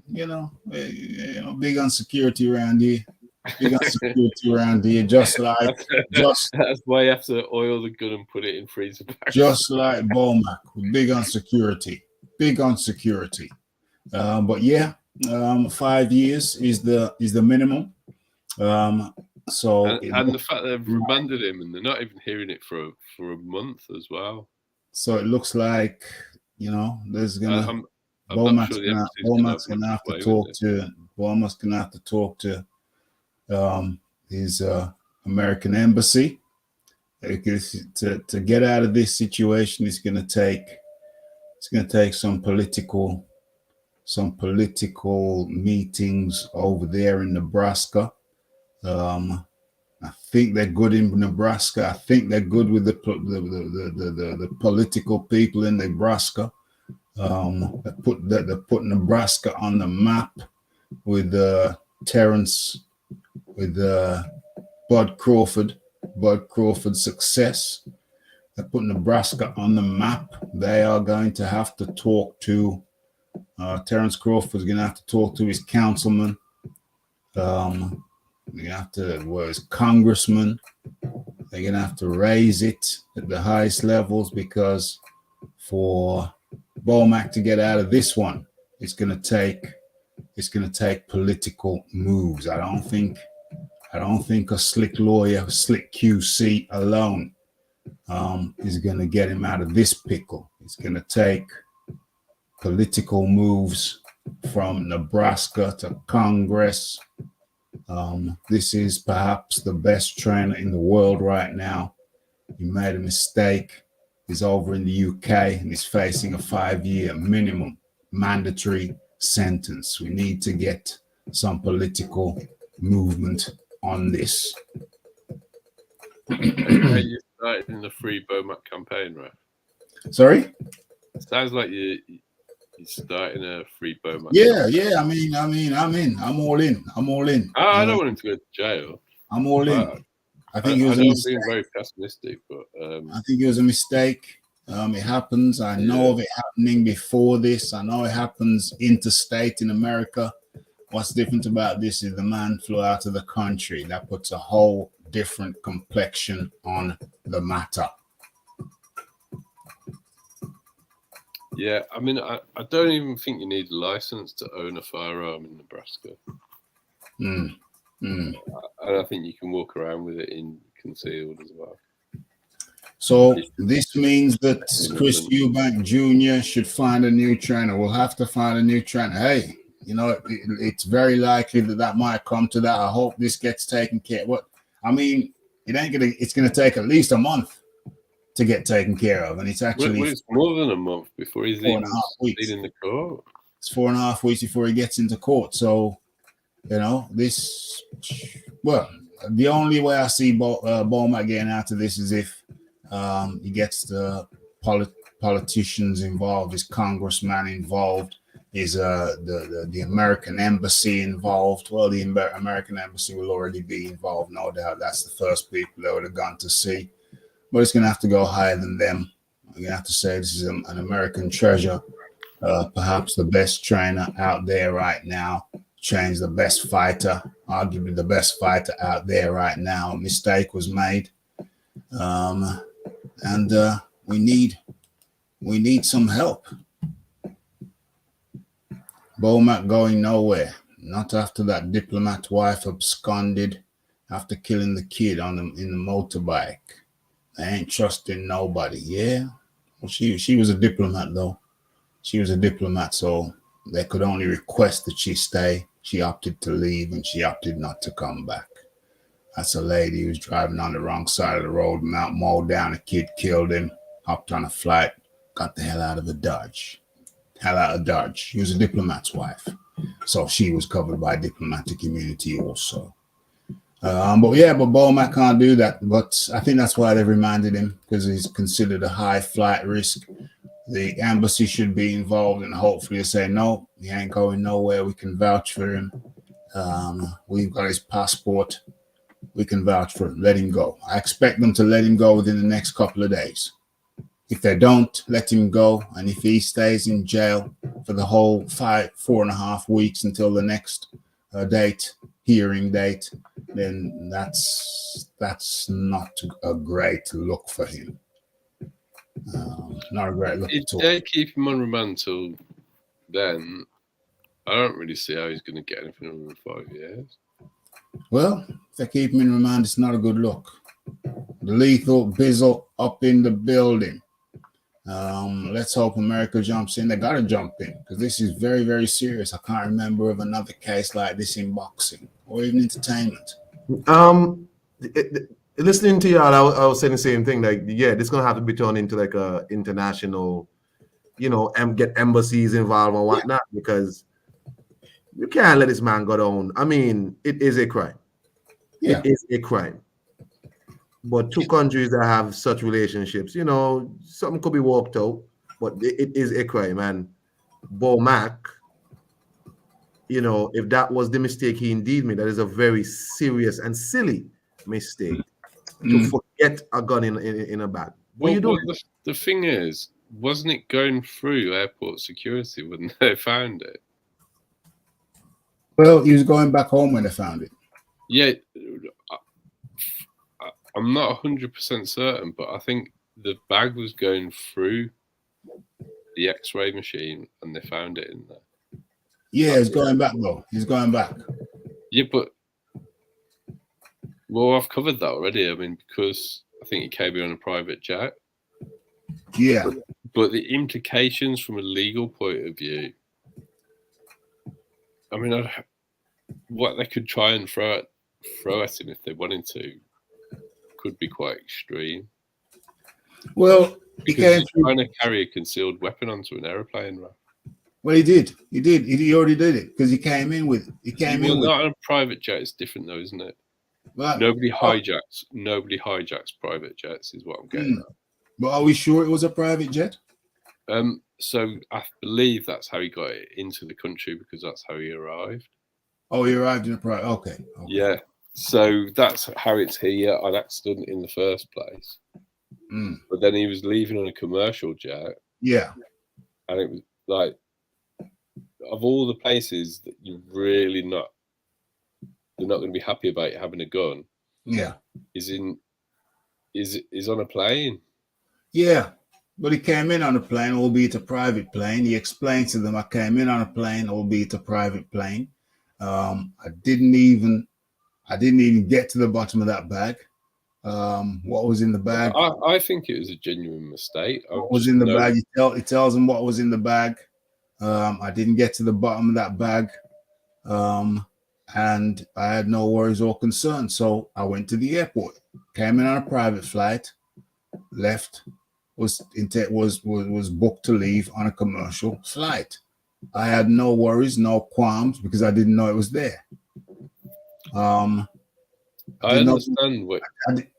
S1: big on security around here. Big on security around here. Just
S3: that's why you have to oil the gun and put it in freezer packs.
S1: Just like Bomac, big on security. Big on security. But yeah, 5 years is the minimum. So
S3: and the fact they've remanded him and they're not even hearing it for a month as well.
S1: So it looks like there's gonna Bomac's gonna have to talk to his American embassy, because to get out of this situation it's gonna take some political meetings over there in Nebraska. I think they're good in Nebraska. I think they're good with the political people in Nebraska. They put Nebraska on the map with Terrence, with Bud Crawford's success. They put Nebraska on the map. They are going to have to talk to Terrence Crawford's going to have to talk to his councilman. They're going to have to, his congressman. They're going to have to raise it at the highest levels, because for Bomac to get out of this one, it's going to take political moves. I don't think a slick lawyer, slick QC alone is going to get him out of this pickle. It's going to take political moves from Nebraska to Congress. This is perhaps the best trainer in the world right now. He made a mistake. He's over in the UK and he's facing a 5-year minimum mandatory sentence. We need to get some political movement on this.
S3: You started in the free Bomac campaign, right?
S1: Sorry?
S3: It sounds like you're starting a free Bomac.
S1: Yeah. I mean, I'm in. I'm all in.
S3: I don't want him to go to jail.
S1: I'm all in. I think it was
S3: a mistake. Being very pessimistic, but
S1: I think it was a mistake. It happens. I know of it happening before this. I know it happens interstate in America. What's different about this is the man flew out of the country. That puts a whole different complexion on the matter.
S3: Yeah, I mean, I don't even think you need a license to own a firearm in Nebraska. I think you can walk around with it in concealed as well.
S1: So this means that Chris Eubank Jr. should find a new trainer. We'll have to find a new trainer. Hey, it's very likely that might come to that. I hope this gets taken care of. It's gonna take at least a month to get taken care of, and it's actually
S3: it's more than a month before he's even in the court.
S1: It's 4.5 weeks before he gets into court. So the only way I see Bomac getting out of this is if he gets the politicians involved, his congressman involved, is the American embassy involved. Well, the American embassy will already be involved, no doubt. That's the first people they would have gone to see. But it's going to have to go higher than them. I'm going to have to say this is an American treasure, perhaps the best trainer out there right now. Trains the best fighter, arguably the best fighter out there right now. A mistake was made, and we need some help. Bomac going nowhere. Not after that diplomat wife absconded after killing the kid in the motorbike. They ain't trusting nobody. Yeah, well, she was a diplomat though. She was a diplomat, so they could only request that she stay. She opted to leave, and she opted not to come back. That's a lady who was driving on the wrong side of the road, mowed down a kid, killed him, hopped on a flight, got the hell out of Dodge. She was a diplomat's wife, so she was covered by diplomatic immunity also. But Beaumac can't do that. But I think that's why they've remanded him, because he's considered a high flight risk. The embassy should be involved, and hopefully they say no, he ain't going nowhere. We can vouch for him. We've got his passport. We can vouch for him. Let him go. I expect them to let him go within the next couple of days. If they don't, let him go. And if he stays in jail for the whole 4.5 weeks until the next hearing date, then that's not a great look for him. Not a great look
S3: at all. If they keep him on remand till then, I don't really see how he's going to get anything over 5 years.
S1: Well, if they keep him in remand, it's not a good look. The lethal Bizzle up in the building. Let's hope America jumps in. They got to jump in, because this is very, very serious. I can't remember of another case like this in boxing or even entertainment.
S2: Listening to y'all, I was saying the same thing. Like, yeah, this is gonna have to be turned into like a international, get embassies involved and whatnot, because you can't let this man go down. I mean, it is a crime. Yeah. It is a crime. But two countries that have such relationships, something could be worked out, but it is a crime. And Beaumac, if that was the mistake he indeed made, that is a very serious and silly mistake to forget a gun in a bag. What are you doing?
S3: The thing is, wasn't it going through airport security when they found it?
S1: Well, he was going back home when they found it.
S3: Yeah, I'm not 100% certain, but I think the bag was going through the X-ray machine and they found it in there.
S1: Yeah, he's going back though. He's going back.
S3: Yeah, but I've covered that already. I mean, because I think he came in on a private jet.
S1: Yeah.
S3: But the implications from a legal point of view, I mean, what they could try and throw at him if they wanted to could be quite extreme.
S1: Well,
S3: because he's trying to carry a concealed weapon onto an aeroplane, right?
S1: Well, he did. He already did it, because he came in with.
S3: Not on a private jet. It's different, though, isn't it? But, nobody hijacks private jets, is what I'm getting at.
S1: But are we sure it was a private jet?
S3: So I believe that's how he got it into the country, because that's how he arrived.
S1: Oh, he arrived in a private. Okay.
S3: Yeah. So that's how it's here on accident in the first place. But then he was leaving on a commercial jet.
S1: Yeah.
S3: And it was like, of all the places that they're not going to be happy about having a gun.
S1: Yeah.
S3: Is on a plane.
S1: Yeah. But he came in on a plane, albeit a private plane. He explained to them, I came in on a plane, albeit a private plane. I didn't even get to the bottom of that bag. What was in the bag?
S3: I think it was a genuine mistake.
S1: What was in the bag? It tells them what was in the bag. I didn't get to the bottom of that bag. And I had no worries or concerns. So I went to the airport, came in on a private flight, left, was booked to leave on a commercial flight. I had no worries, no qualms, because I didn't know it was there.
S3: I understand what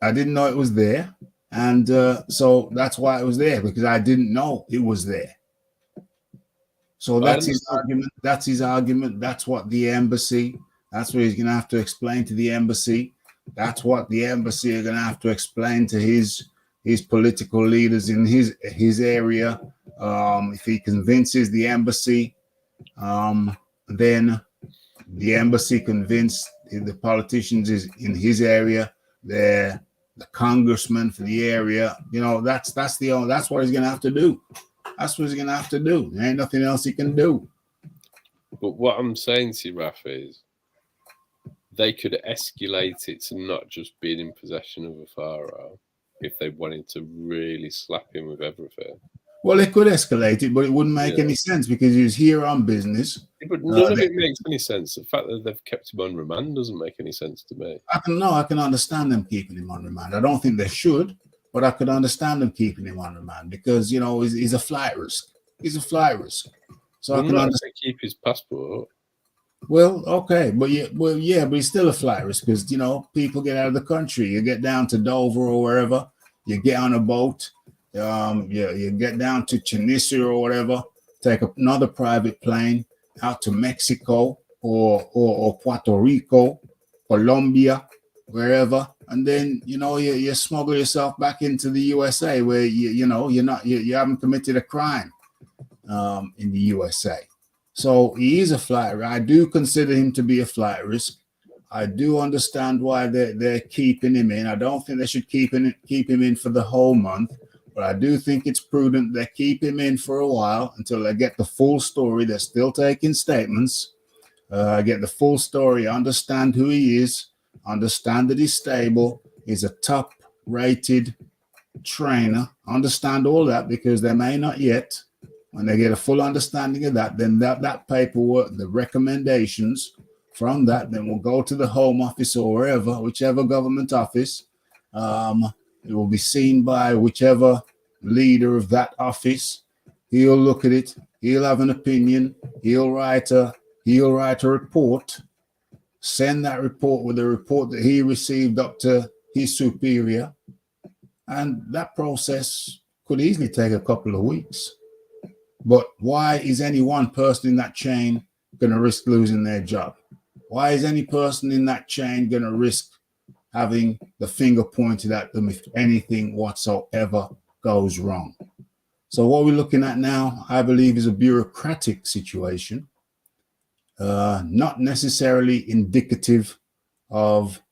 S1: I didn't know it was there, and so that's why it was there, because I didn't know it was there. So that's his argument. That's his argument. That's what the embassy. That's what he's going to have to explain to the embassy. That's what the embassy are going to have to explain to his political leaders in his area. If he convinces the embassy, then the embassy convinced the politicians is in his area, the congressman for the area. That's what he's going to have to do. That's what he's going to have to do. There ain't nothing else he can do.
S3: But what I'm saying to you, Raf, is they could escalate it to not just being in possession of a firearm if they wanted to really slap him with everything.
S1: Well, they could escalate it, but it wouldn't make any sense, because he was here on business.
S3: Yeah, but none of it makes any sense. The fact that they've kept him on remand doesn't make any sense to me.
S1: I can understand them keeping him on remand. I don't think they should, but I could understand them keeping him on remand, because he's a flight risk. He's a flight risk. So I can understand.
S3: Keep his passport.
S1: Well, okay, but but he's still a flight risk because people get out of the country. You get down to Dover or wherever, you get on a boat, you get down to Tunisia or whatever, take another private plane out to Mexico or Puerto Rico, Colombia, wherever, and then you smuggle yourself back into the USA where you haven't committed a crime in the USA. So he is a flight risk. I do consider him to be a flight risk. I do understand why they're keeping him in. I don't think they should keep him in for the whole month, but I do think it's prudent they keep him in for a while until they get the full story. They're still taking statements. Get the full story, understand who he is, understand that he's stable, he's a top-rated trainer, understand all that, because they may not yet. When they get a full understanding of that, then that paperwork, the recommendations from that, then will go to the Home Office or wherever, whichever government office. It will be seen by whichever leader of that office. He'll look at it. He'll have an opinion. He'll write a report. Send that report with the report that he received up to his superior, and that process could easily take a couple of weeks. But why is any one person in that chain going to risk losing their job? Why is any person in that chain going to risk having the finger pointed at them if anything whatsoever goes wrong? So what we're looking at now, I believe, is a bureaucratic situation, not necessarily indicative of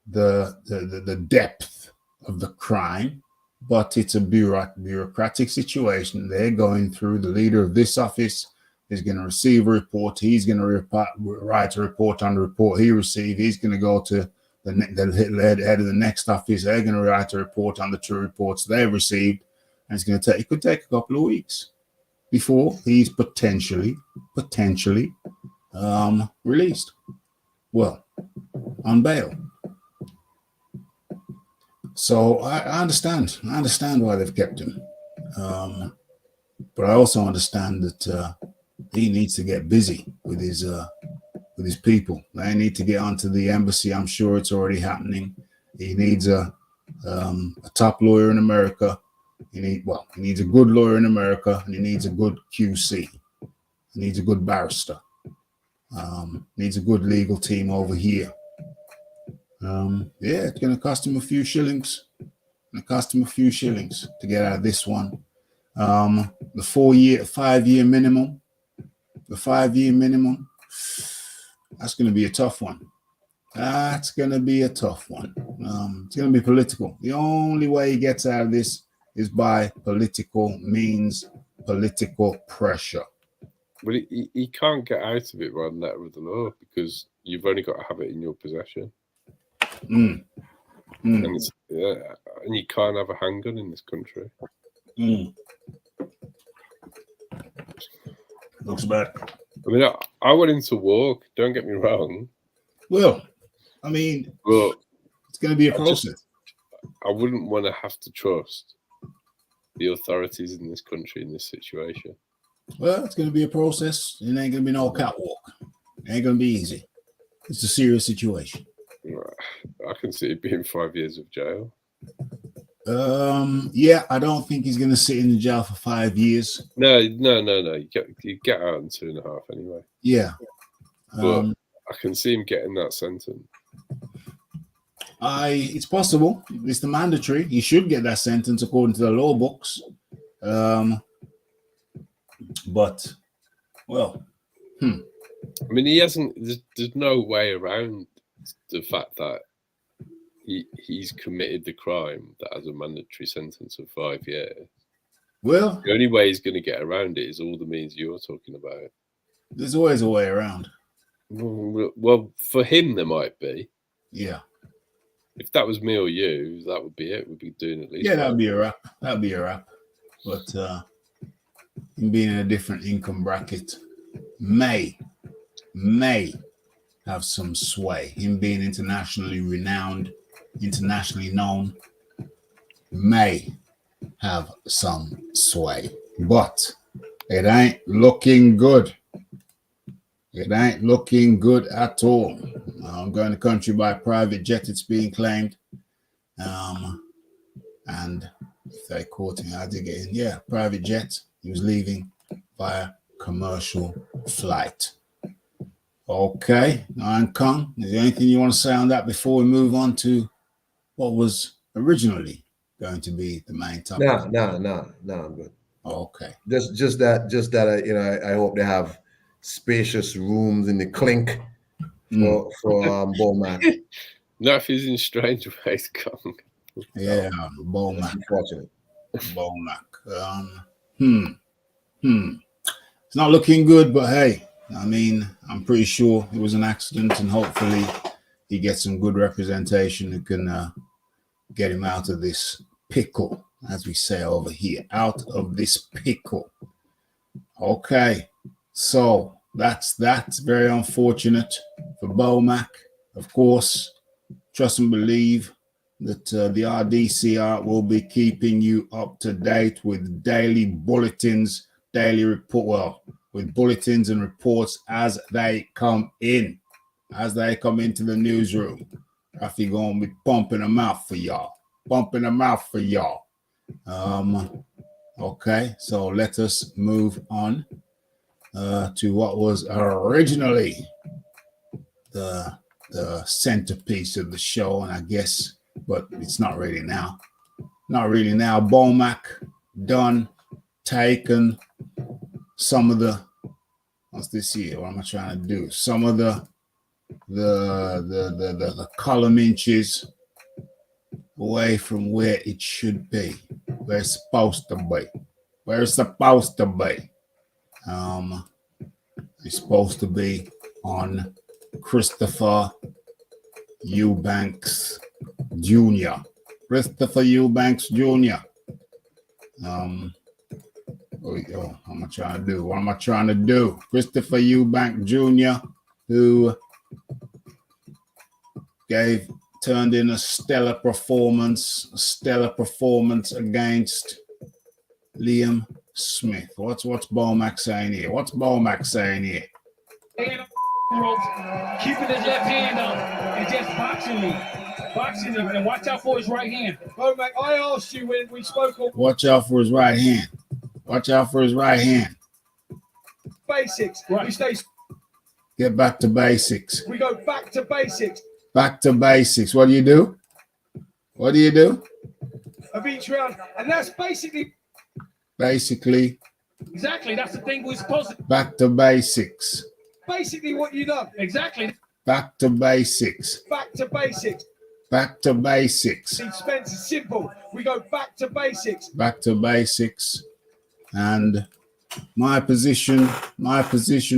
S1: the depth of the crime, but it's a bureaucratic situation. They're going through. The leader of this office is going to receive a report. He's going to write a report on the report he received. He's going to go to the head of the next office. They're going to write a report on the two reports they've received. And it could take a couple of weeks before he's potentially released. Well, on bail. So I understand. I understand why they've kept him. But I also understand that he needs to get busy with his people. They need to get onto the embassy. I'm sure it's already happening. He needs a top lawyer in America. He needs a good lawyer in America, and he needs a good QC. He needs a good barrister. Needs a good legal team over here. It's going to cost him a few shillings. To get out of this one. The 5-year minimum. That's going to be a tough one. It's going to be political. The only way he gets out of this is by political means, political pressure.
S3: But he can't get out of it by letter of the law because you've only got to have it in your possession. And you can't have a handgun in this country.
S1: Looks bad.
S3: I mean, I went into walk. Don't get me wrong.
S1: Well, I mean, it's going to be a process.
S3: I wouldn't want to have to trust the authorities in this country in this situation.
S1: Well, it's going to be a process. It ain't going to be no catwalk. It ain't going to be easy. It's a serious situation.
S3: I can see it being 5 years of jail.
S1: I don't think he's going to sit in the jail for 5 years.
S3: No. You get out in 2.5 anyway.
S1: Yeah.
S3: But I can see him getting that sentence.
S1: It's possible. It's the mandatory. He should get that sentence according to the law books. But, well,
S3: I mean, he hasn't. There's no way around the fact that he's committed the crime that has a mandatory sentence of 5 years.
S1: Well,
S3: the only way he's going to get around it is all the means you're talking about.
S1: There's always a way around.
S3: Well, for him, there might be.
S1: Yeah.
S3: If that was me or you, that would be it. We'd be doing at least.
S1: Yeah, that'd be a wrap. But him being in a different income bracket may have some sway. Him being internationally renowned, internationally known, may have some sway. But it ain't looking good. It ain't looking good at all. I'm going to country by private jet, it's being claimed. And if they caught him, how did he get in? Yeah, private jet. He was leaving via commercial flight. Okay, Iron Kong, is there anything you want to say on that before we move on to what was originally going to be the main topic?
S2: No, I'm good.
S1: Okay.
S2: Just that I hope they have spacious rooms in the clink for Bomac.
S3: No, if he's in strange ways, Kong.
S1: Yeah, Bomac.
S2: Unfortunate.
S1: Bomac. It's not looking good, but hey, I mean, I'm pretty sure it was an accident, and hopefully he gets some good representation who can get him out of this pickle, as we say over here, out of this pickle. Okay, so that's very unfortunate for Bomac. Of course, trust and believe that the RDCR will be keeping you up to date with daily bulletins, with bulletins and reports as they come in, into the newsroom. Rafi gonna be pumping them out for y'all. Okay, so let us move on to what was originally the centerpiece of the show, and I guess, but it's not really now. Bomac done, taken some of the, what's this here? What am I trying to do? Some of the column inches away from where it should be, where it's supposed to be. It's supposed to be on Christopher Eubanks Jr. What am I trying to do? Christopher Eubank Jr., who turned in a stellar performance against Liam Smith. What's Bomac saying here?
S4: Keeping his left hand up and just boxing him, and watch out for his right hand. Bomac, I asked you when we spoke.
S1: Watch out for his right hand.
S4: Basics. Right. We stay.
S1: Get back to basics.
S4: We go back to basics.
S1: What do you do?
S4: Of each round, and that's basically.
S1: Basically.
S4: Exactly. That's the thing we're supposed to.
S1: Back to basics.
S4: Basically, what you done. Exactly.
S1: Back to basics.
S4: Spence is simple. We go back to basics.
S1: And my position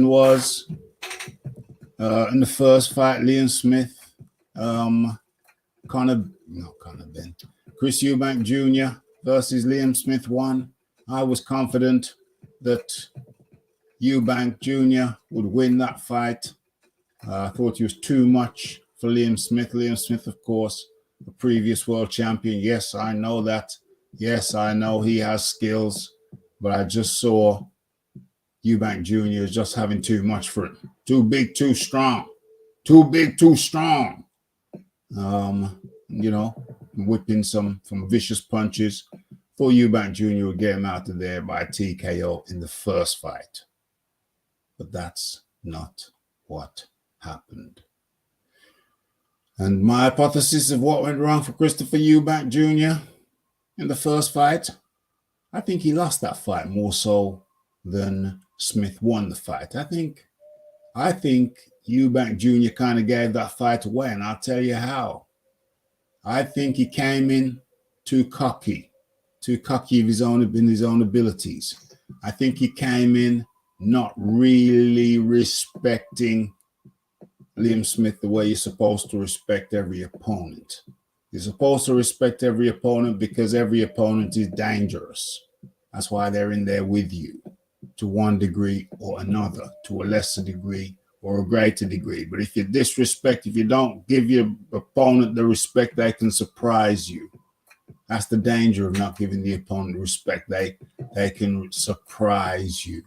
S1: was in the first fight, Liam Smith, Chris Eubank Jr. versus Liam Smith won. I was confident that Eubank Jr. would win that fight. I thought he was too much for Liam Smith. Liam Smith, of course, a previous world champion. Yes, I know that. Yes, I know he has skills, but I just saw Eubank Jr. just having too much for him. Too big, too strong. Whipping some vicious punches. Thought Eubank Jr. would get him out of there by TKO in the first fight. But that's not what happened. And my hypothesis of what went wrong for Christopher Eubank Jr. in the first fight, I think he lost that fight more so than Smith won the fight. I think Eubank Jr. kind of gave that fight away, and I'll tell you how. I think he came in too cocky of his own abilities. I think he came in not really respecting Liam Smith the way you're supposed to respect every opponent. You're supposed to respect every opponent because every opponent is dangerous. That's why they're in there with you to one degree or another, to a lesser degree or a greater degree. But if you disrespect, if you don't give your opponent the respect, they can surprise you. That's the danger of not giving the opponent respect. They can surprise you.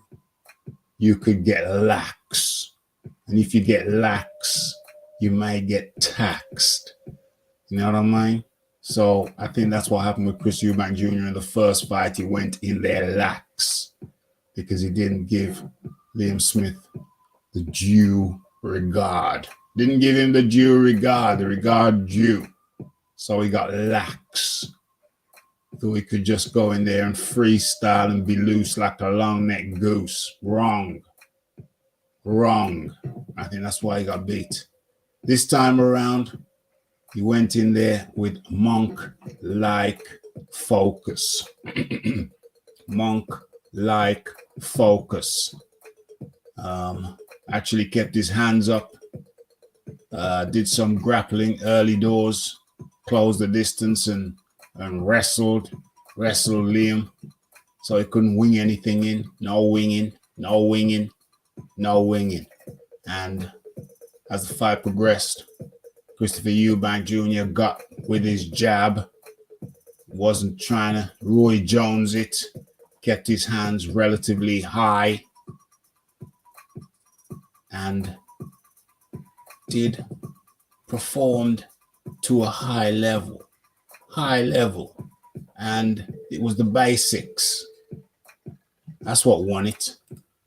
S1: You could get lax. And if you get lax, you may get taxed. You know what I mean? So I think that's what happened with Chris Eubank Jr. in the first fight. He went in there lax because he didn't give Liam Smith the due regard. Didn't give him the due regard, the regard due. So he got lax. So he could just go in there and freestyle and be loose like a long-necked goose. Wrong. I think that's why he got beat. This time around, he went in there with monk-like focus. Monk-like focus. Actually kept his hands up. Did some grappling early doors. Closed the distance and wrestled Liam. So he couldn't wing anything in. No winging. And as the fight progressed, Christopher Eubank Jr. got with his jab, wasn't trying to Roy Jones it, kept his hands relatively high, and performed to a high level. And it was the basics. That's what won it.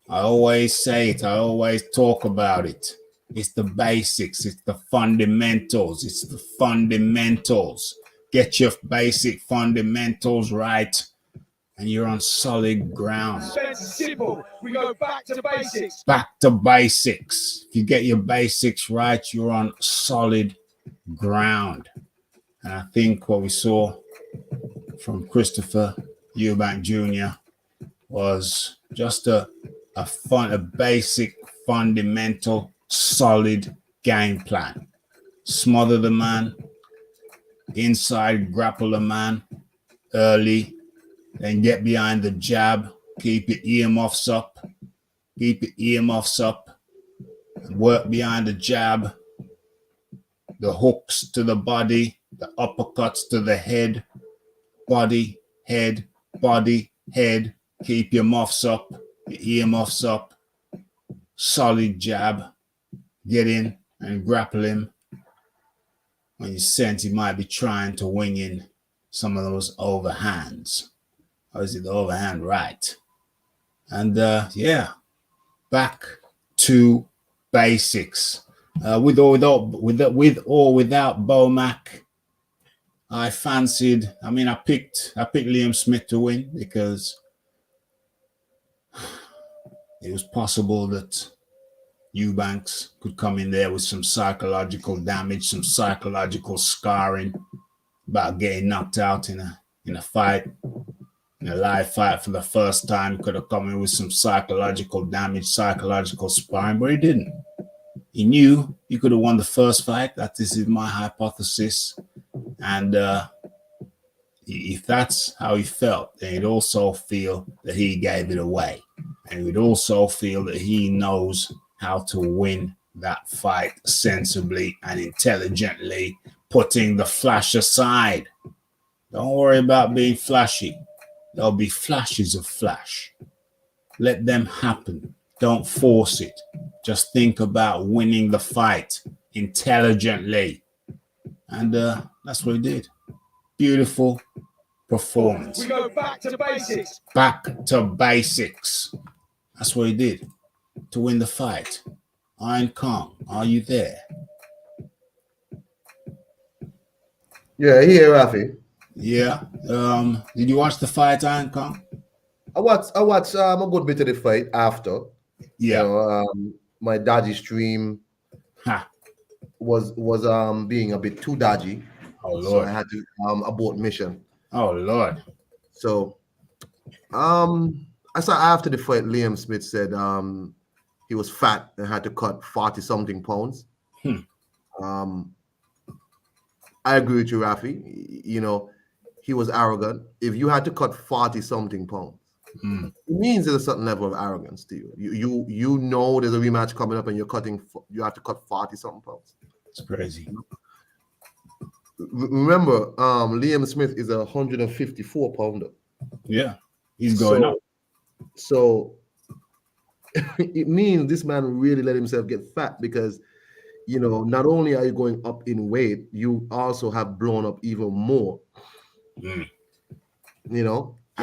S1: I always say it. I always talk about it. It's the basics. It's the fundamentals. Get your basic fundamentals right, and you're on solid ground.
S4: It's simple. We go back to basics.
S1: If you get your basics right, you're on solid ground. And I think what we saw from Christopher Eubank Jr. was just a basic, fundamental, solid game plan. Smother the man, inside grapple the man early, then get behind the jab, keep your earmuffs up, work behind the jab, the hooks to the body, the uppercuts to the head, body, head, keep your muffs up, your earmuffs up, solid jab, get in and grapple him when you sense he might be trying to wing in some of those overhands. Or is it the overhand right? And back to basics. With or without Bomac, I picked Liam Smith to win because it was possible that Eubanks could come in there with some psychological damage, some psychological scarring about getting knocked out in a fight, in a live fight for the first time. Could have come in with some psychological damage, psychological sparring, but he didn't. He knew he could have won the first fight. This is my hypothesis. And if that's how he felt, then he'd also feel that he gave it away. And he'd also feel that he knows how to win that fight sensibly and intelligently, putting the flash aside. Don't worry about being flashy. There'll be flashes of flash. Let them happen. Don't force it. Just think about winning the fight intelligently. And that's what he did. Beautiful performance.
S4: We go back to basics.
S1: That's what he did to win the fight. Iron Kong, are you there?
S2: Yeah, here, Rafi.
S1: Yeah. Did you watch the fight, Iron Kong?
S2: I watched a good bit of the fight after.
S1: Yeah.
S2: You know, my dodgy stream was being a bit too dodgy.
S1: Oh Lord.
S2: So I had to abort mission.
S1: Oh Lord.
S2: So I saw after the fight, Liam Smith said he was fat and had to cut 40 something pounds. I agree with you, Rafi. You know, he was arrogant. If you had to cut 40 something pounds, it means there's a certain level of arrogance to you. You know there's a rematch coming up and you have to cut 40 something pounds.
S1: It's crazy.
S2: Remember, Liam Smith is a 154 pounder.
S1: Yeah, he's going up.
S2: So it means this man really let himself get fat because, not only are you going up in weight, you also have blown up even more.
S1: Mm.
S2: He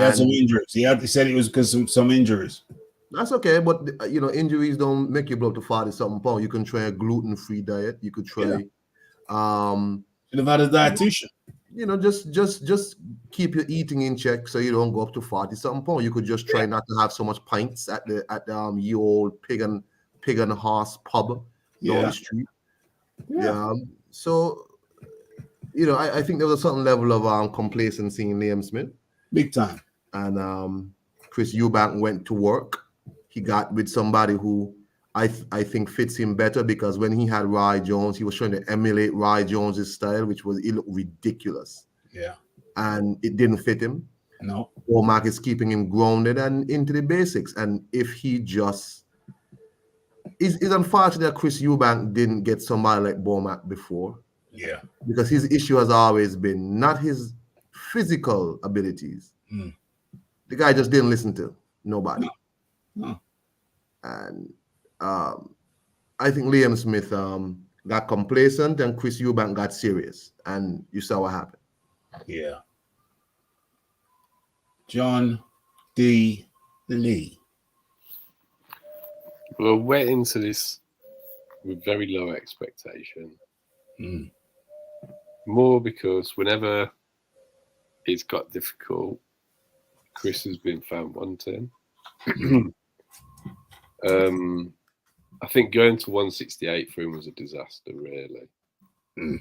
S1: had some injuries. He said it was because of some injuries.
S2: That's okay, but injuries don't make you blow up to 40-something pounds. You can try a gluten-free diet. You could try
S1: should have had a dietitian.
S2: Just keep your eating in check so you don't go up to 40-something pounds. You could just try not to have so much pints at the ye old pig and horse pub down the street. So I think there was a certain level of complacency in Liam Smith.
S1: Big time.
S2: And Chris Eubank went to work. He got with somebody who I think fits him better, because when he had Roy Jones, he was trying to emulate Roy Jones's style, which was, it looked ridiculous.
S1: Yeah.
S2: And it didn't fit him.
S1: No.
S2: Womack is keeping him grounded and into the basics. And if he just... It's unfortunate that Chris Eubank didn't get somebody like Womack before.
S1: Yeah.
S2: Because his issue has always been not his physical abilities.
S1: Mm.
S2: The guy just didn't listen to nobody.
S1: No.
S2: And I think Liam Smith got complacent and Chris Eubank got serious. And you saw what happened.
S1: Yeah. John D. Lee.
S3: Well, I went into this with very low expectation.
S1: Mm.
S3: More because whenever it's got difficult, Chris has been found wanting. I think going to 168 for him was a disaster, really.
S1: Mm.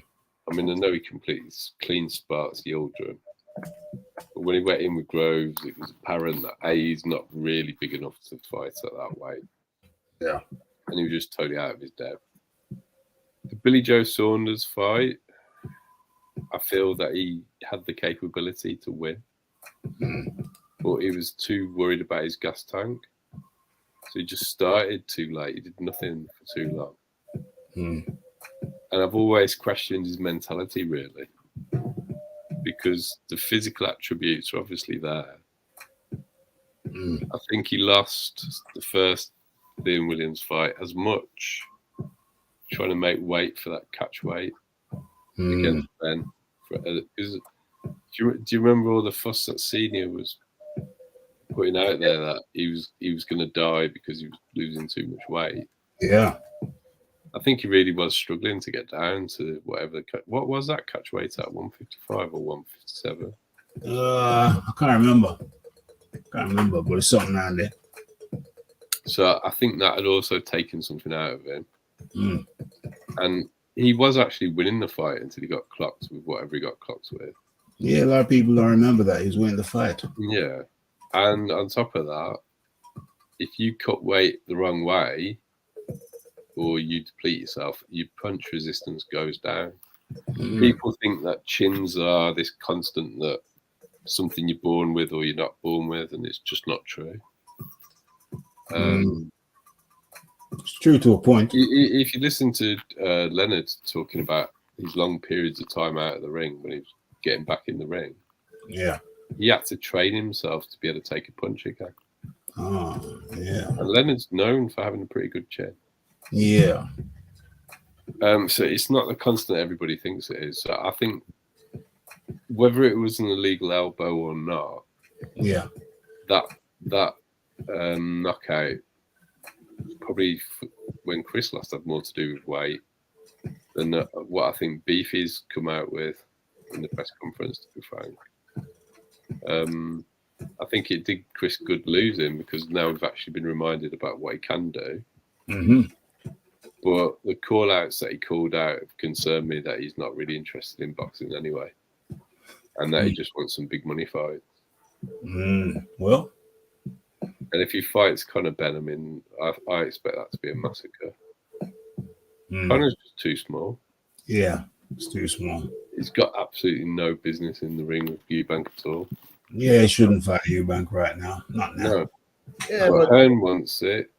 S3: I mean, I know he completely clean sparks Yildirim, but when he went in with Groves, it was apparent that he's not really big enough to fight at that weight.
S1: Yeah.
S3: And he was just totally out of his depth. The Billy Joe Saunders fight, I feel that he had the capability to win, but he was too worried about his gas tank. So he just started too late. He did nothing for too long.
S1: Mm.
S3: And I've always questioned his mentality, really, because the physical attributes are obviously there.
S1: Mm.
S3: I think he lost the first Liam Williams fight as much trying to make weight for that catch weight against Ben. Do you remember all the fuss that Senior was putting out there that he was going to die because he was losing too much weight?
S1: Yeah.
S3: I think he really was struggling to get down to whatever what was that catch weight at, 155 or 157?
S1: I can't remember, but it's something around there.
S3: So I think that had also taken something out of him.
S1: Mm.
S3: And he was actually winning the fight until he got clocked with whatever he got clocked with.
S1: Yeah, a lot of people don't remember that. He was winning the fight.
S3: Yeah. And on top of that, if you cut weight the wrong way or you deplete yourself, your punch resistance goes down. Mm. People think that chins are this constant, that something you're born with or you're not born with, and it's just not true.
S1: It's true to a point.
S3: If you listen to Leonard talking about his long periods of time out of the ring when he was getting back in the ring,
S1: yeah,
S3: he had to train himself to be able to take a punch again.
S1: Oh, yeah.
S3: And Leonard's known for having a pretty good chin.
S1: Yeah.
S3: So it's not the constant everybody thinks it is. So I think whether it was an illegal elbow or not,
S1: yeah,
S3: that knockout probably when Chris lost had more to do with weight than what I think Beefy's come out with in the press conference, to be frank. I think it did Chris good losing, because now we've actually been reminded about what he can do.
S1: Mm-hmm.
S3: But the call outs that he called out have concerned me, that he's not really interested in boxing anyway, and that he just wants some big money fights.
S1: Well,
S3: and if he fights Conor Ben, I mean, I expect that to be a massacre. Conor's just too small.
S1: Yeah, it's too small.
S3: He's got absolutely no business in the ring with Eubank at all.
S1: Yeah, he shouldn't fight Eubank right now. Not now.
S3: No.
S2: Yeah,
S3: but Hearn wants it.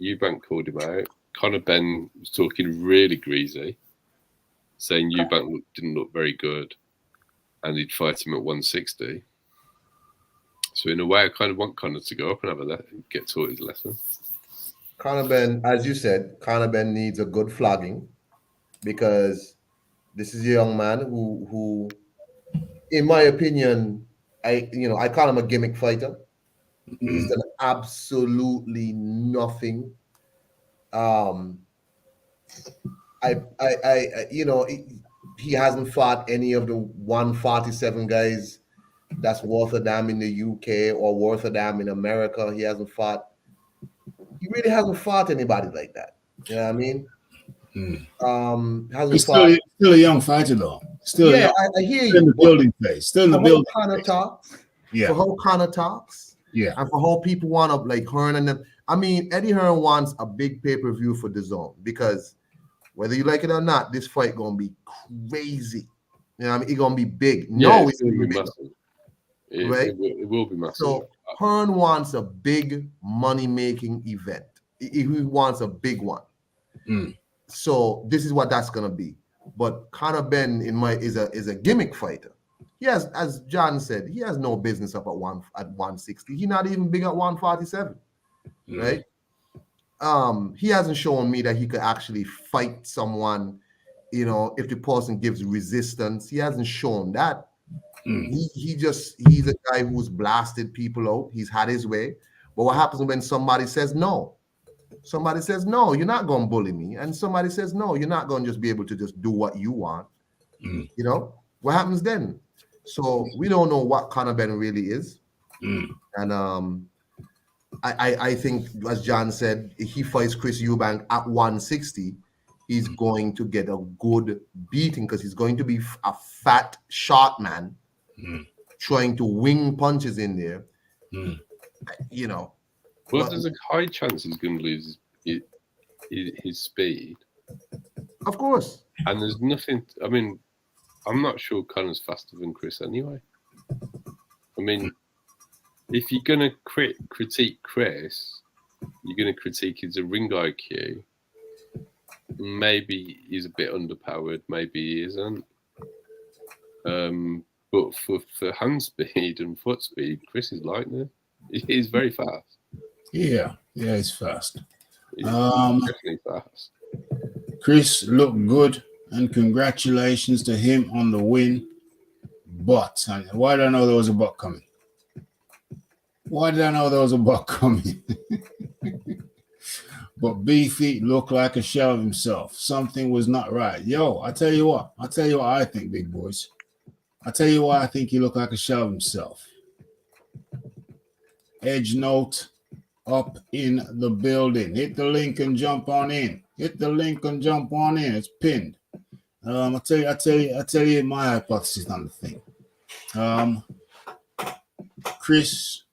S3: Eubank called him out. Conor Ben was talking really greasy, saying Eubank didn't look very good and he'd fight him at 160. So in a way, I kind of want Conor to go up and get taught his lesson.
S2: Conor Ben, as you said, Conor Ben needs a good flogging because this is a young man who, in my opinion, I call him a gimmick fighter. He's done absolutely nothing. He hasn't fought any of the 147 guys that's worth a damn in the UK or worth a damn in America. He really hasn't fought anybody like that. You know what I mean?
S1: He's still a young fighter though. Still,
S2: yeah, I hear you.
S1: Still in the building phase. Still in the building.
S2: For how Conor talks.
S1: Yeah.
S2: And for how people want to like Hearn and them. I mean, Eddie Hearn wants a big pay-per-view for the zone because whether you like it or not, this fight gonna be crazy. You know what I mean? It's gonna be big.
S3: Yeah, it's gonna be massive.
S2: Right?
S3: It will be massive.
S2: So Hearn wants a big money-making event. He wants a big one. So this is what that's gonna be. But Conor Ben is a gimmick fighter. He has, as John said, he has no business up at 160. He's not even big at 147. Right? He hasn't shown me that he could actually fight someone, if the person gives resistance. He hasn't shown that. He's a guy who's blasted people out. He's had his way. But what happens when somebody says no? Somebody says, no, you're not going to bully me. And somebody says, no, you're not going to just be able to just do what you want. What happens then? So we don't know what Conor Ben really is. And I think, as John said, if he fights Chris Eubank at 160, he's going to get a good beating because he's going to be a fat, short man trying to wing punches in there.
S3: Well, there's a high chance he's going to lose his speed.
S2: Of course.
S3: And there's nothing. I mean, I'm not sure Conor's faster than Chris anyway. I mean, if you're going to critique Chris, you're going to critique his ring IQ. Maybe he's a bit underpowered. Maybe he isn't. But for hand speed and foot speed, Chris is lightning. He's very fast.
S1: Yeah, he's fast.
S3: He's definitely fast.
S1: Chris looked good, and congratulations to him on the win. But why did I know there was a buck coming? But Beefy looked like a shell of himself. Something was not right. Yo, I tell you what I think, big boys. I tell you why I think he looked like a shell of himself. Edge note up in the building. Hit the link and jump on in. It's pinned. I tell you my hypothesis on the thing. Chris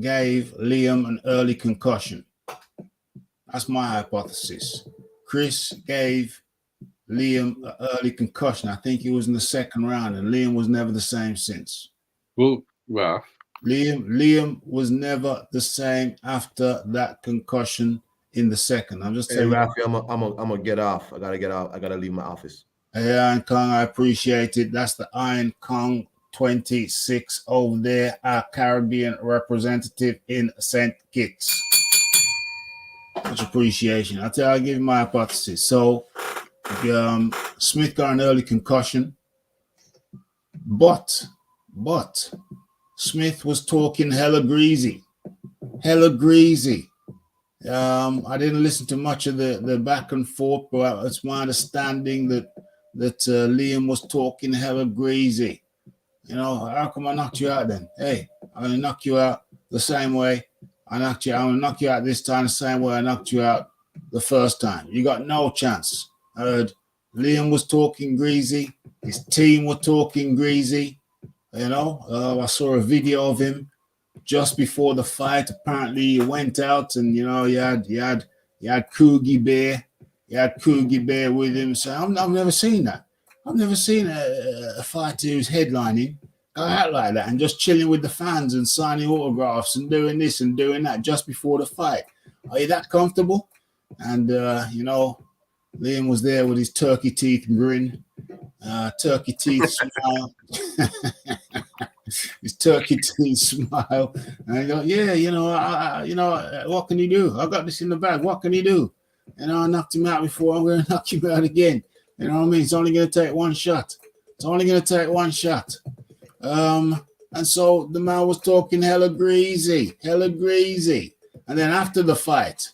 S1: gave Liam an early concussion. That's my hypothesis. Chris gave Liam an early concussion. I think he was in the second round, and Liam was never the same since.
S3: Well, Raf.
S1: Liam was never the same after that concussion in the second. I'm just telling
S2: you. Rafi, I'm gonna get off. I gotta get out. I gotta leave my office.
S1: Hey, Iron Kong, I appreciate it. That's the Iron Kong 26 over there, our Caribbean representative in St. Kitts. Much appreciation. I'll give you my hypothesis. So, Smith got an early concussion, but Smith was talking hella greasy. I didn't listen to much of the back and forth, but it's my understanding that Liam was talking hella greasy. How come I knocked you out then? Hey, I'm going to knock you out the same way I knocked you out. I'm going to knock you out this time the same way I knocked you out the first time. You got no chance. I heard Liam was talking greasy. His team were talking greasy. I saw a video of him just before the fight. Apparently, he went out and, you had Coogie Bear. He had Coogie Bear with him. So I've never seen that. I've never seen a fighter who's headlining go out like that and just chilling with the fans and signing autographs and doing this and doing that just before the fight. Are you that comfortable? And, Liam was there with his turkey teeth grin, turkey teeth smile. his turkey teeth smile, and he go, yeah, what can you do? I got this in the bag. What can you do? I knocked him out before. I'm going to knock him out again. You know what I mean? It's only going to take one shot. And so the man was talking hella greasy. And then after the fight,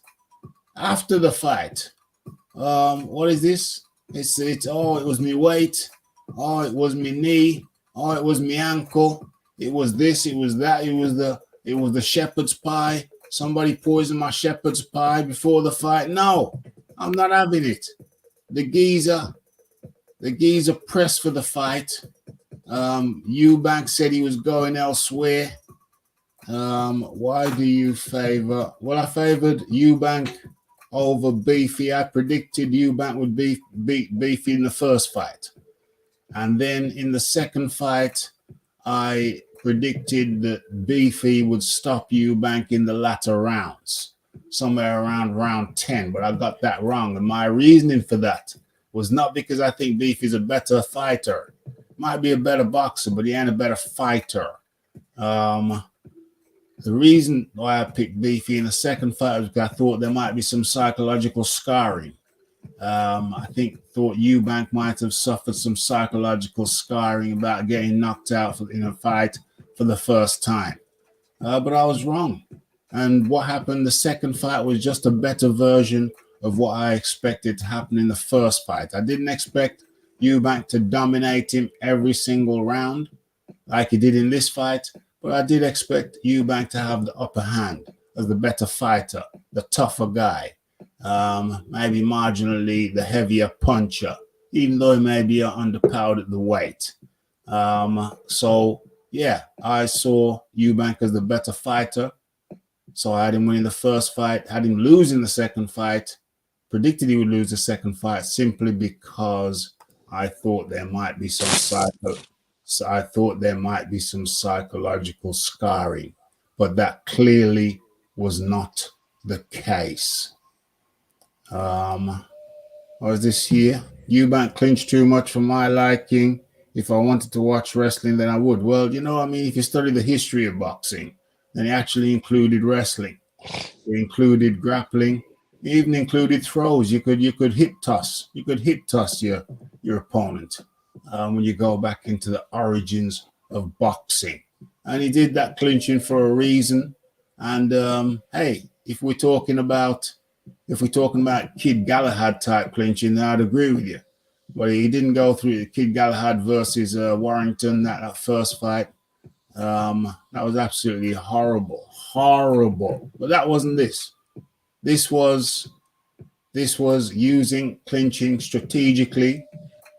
S1: what is this? It's it was me weight. Oh, it was me knee. Oh, it was me ankle. It was this, it was that, it was the shepherd's pie. Somebody poisoned my shepherd's pie before the fight. No, I'm not having it. The geezer pressed for the fight. Eubank said he was going elsewhere. Why do you favor? Well, I favored Eubank over Beefy. I predicted Eubank would beat Beefy in the first fight. And then in the second fight, I predicted that Beefy would stop Eubank in the latter rounds, somewhere around round 10, but I got that wrong. And my reasoning for that was not because I think Beefy's a better fighter. Might be a better boxer, but he ain't a better fighter. The reason why I picked Beefy in the second fight was because I thought there might be some psychological scarring. I thought Eubank might have suffered some psychological scarring about getting knocked out in a fight for the first time. But I was wrong. And what happened the second fight was just a better version of what I expected to happen in the first fight. I didn't expect Eubank to dominate him every single round like he did in this fight, but I did expect Eubank to have the upper hand as the better fighter, the tougher guy. Maybe marginally the heavier puncher, even though he may be underpowered at the weight. So yeah, I saw Eubank as the better fighter. So I had him winning the first fight, had him losing the second fight, predicted he would lose the second fight simply because I thought there might be some psychological scarring, but that clearly was not the case. What was this here? Eubank clinched too much for my liking. If I wanted to watch wrestling, then I would. Well, if you study the history of boxing, then it actually included wrestling. It included grappling. It even included throws. You could hip toss. You could hip toss your opponent when you go back into the origins of boxing. And he did that clinching for a reason. And hey, if we're talking about Kid Galahad type clinching, then I'd agree with you. But he didn't go through the Kid Galahad versus Warrington, that first fight. That was absolutely horrible. But that wasn't this. This was using clinching strategically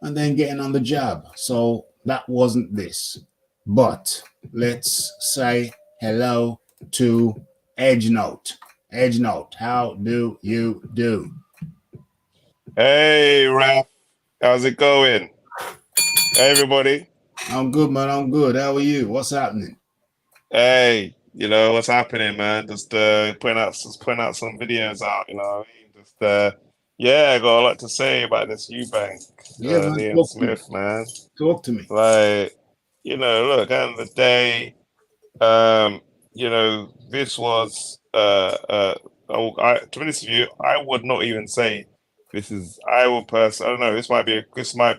S1: and then getting on the jab. So that wasn't this. But let's say hello to Edge Note. Edge Note, how do you do?
S5: Hey, Raph. How's it going? Hey, everybody.
S1: I'm good, man. I'm good. How are you? What's happening?
S5: Hey, what's happening, man? Just putting out some videos out, you know what I mean? Just I got a lot to say about this Eubank.
S1: Yeah, man.
S5: Liam Smith, man.
S1: Talk to me.
S5: Like, look, at the end of the day, this was to be honest with you, I would not even say this is. I don't know. This might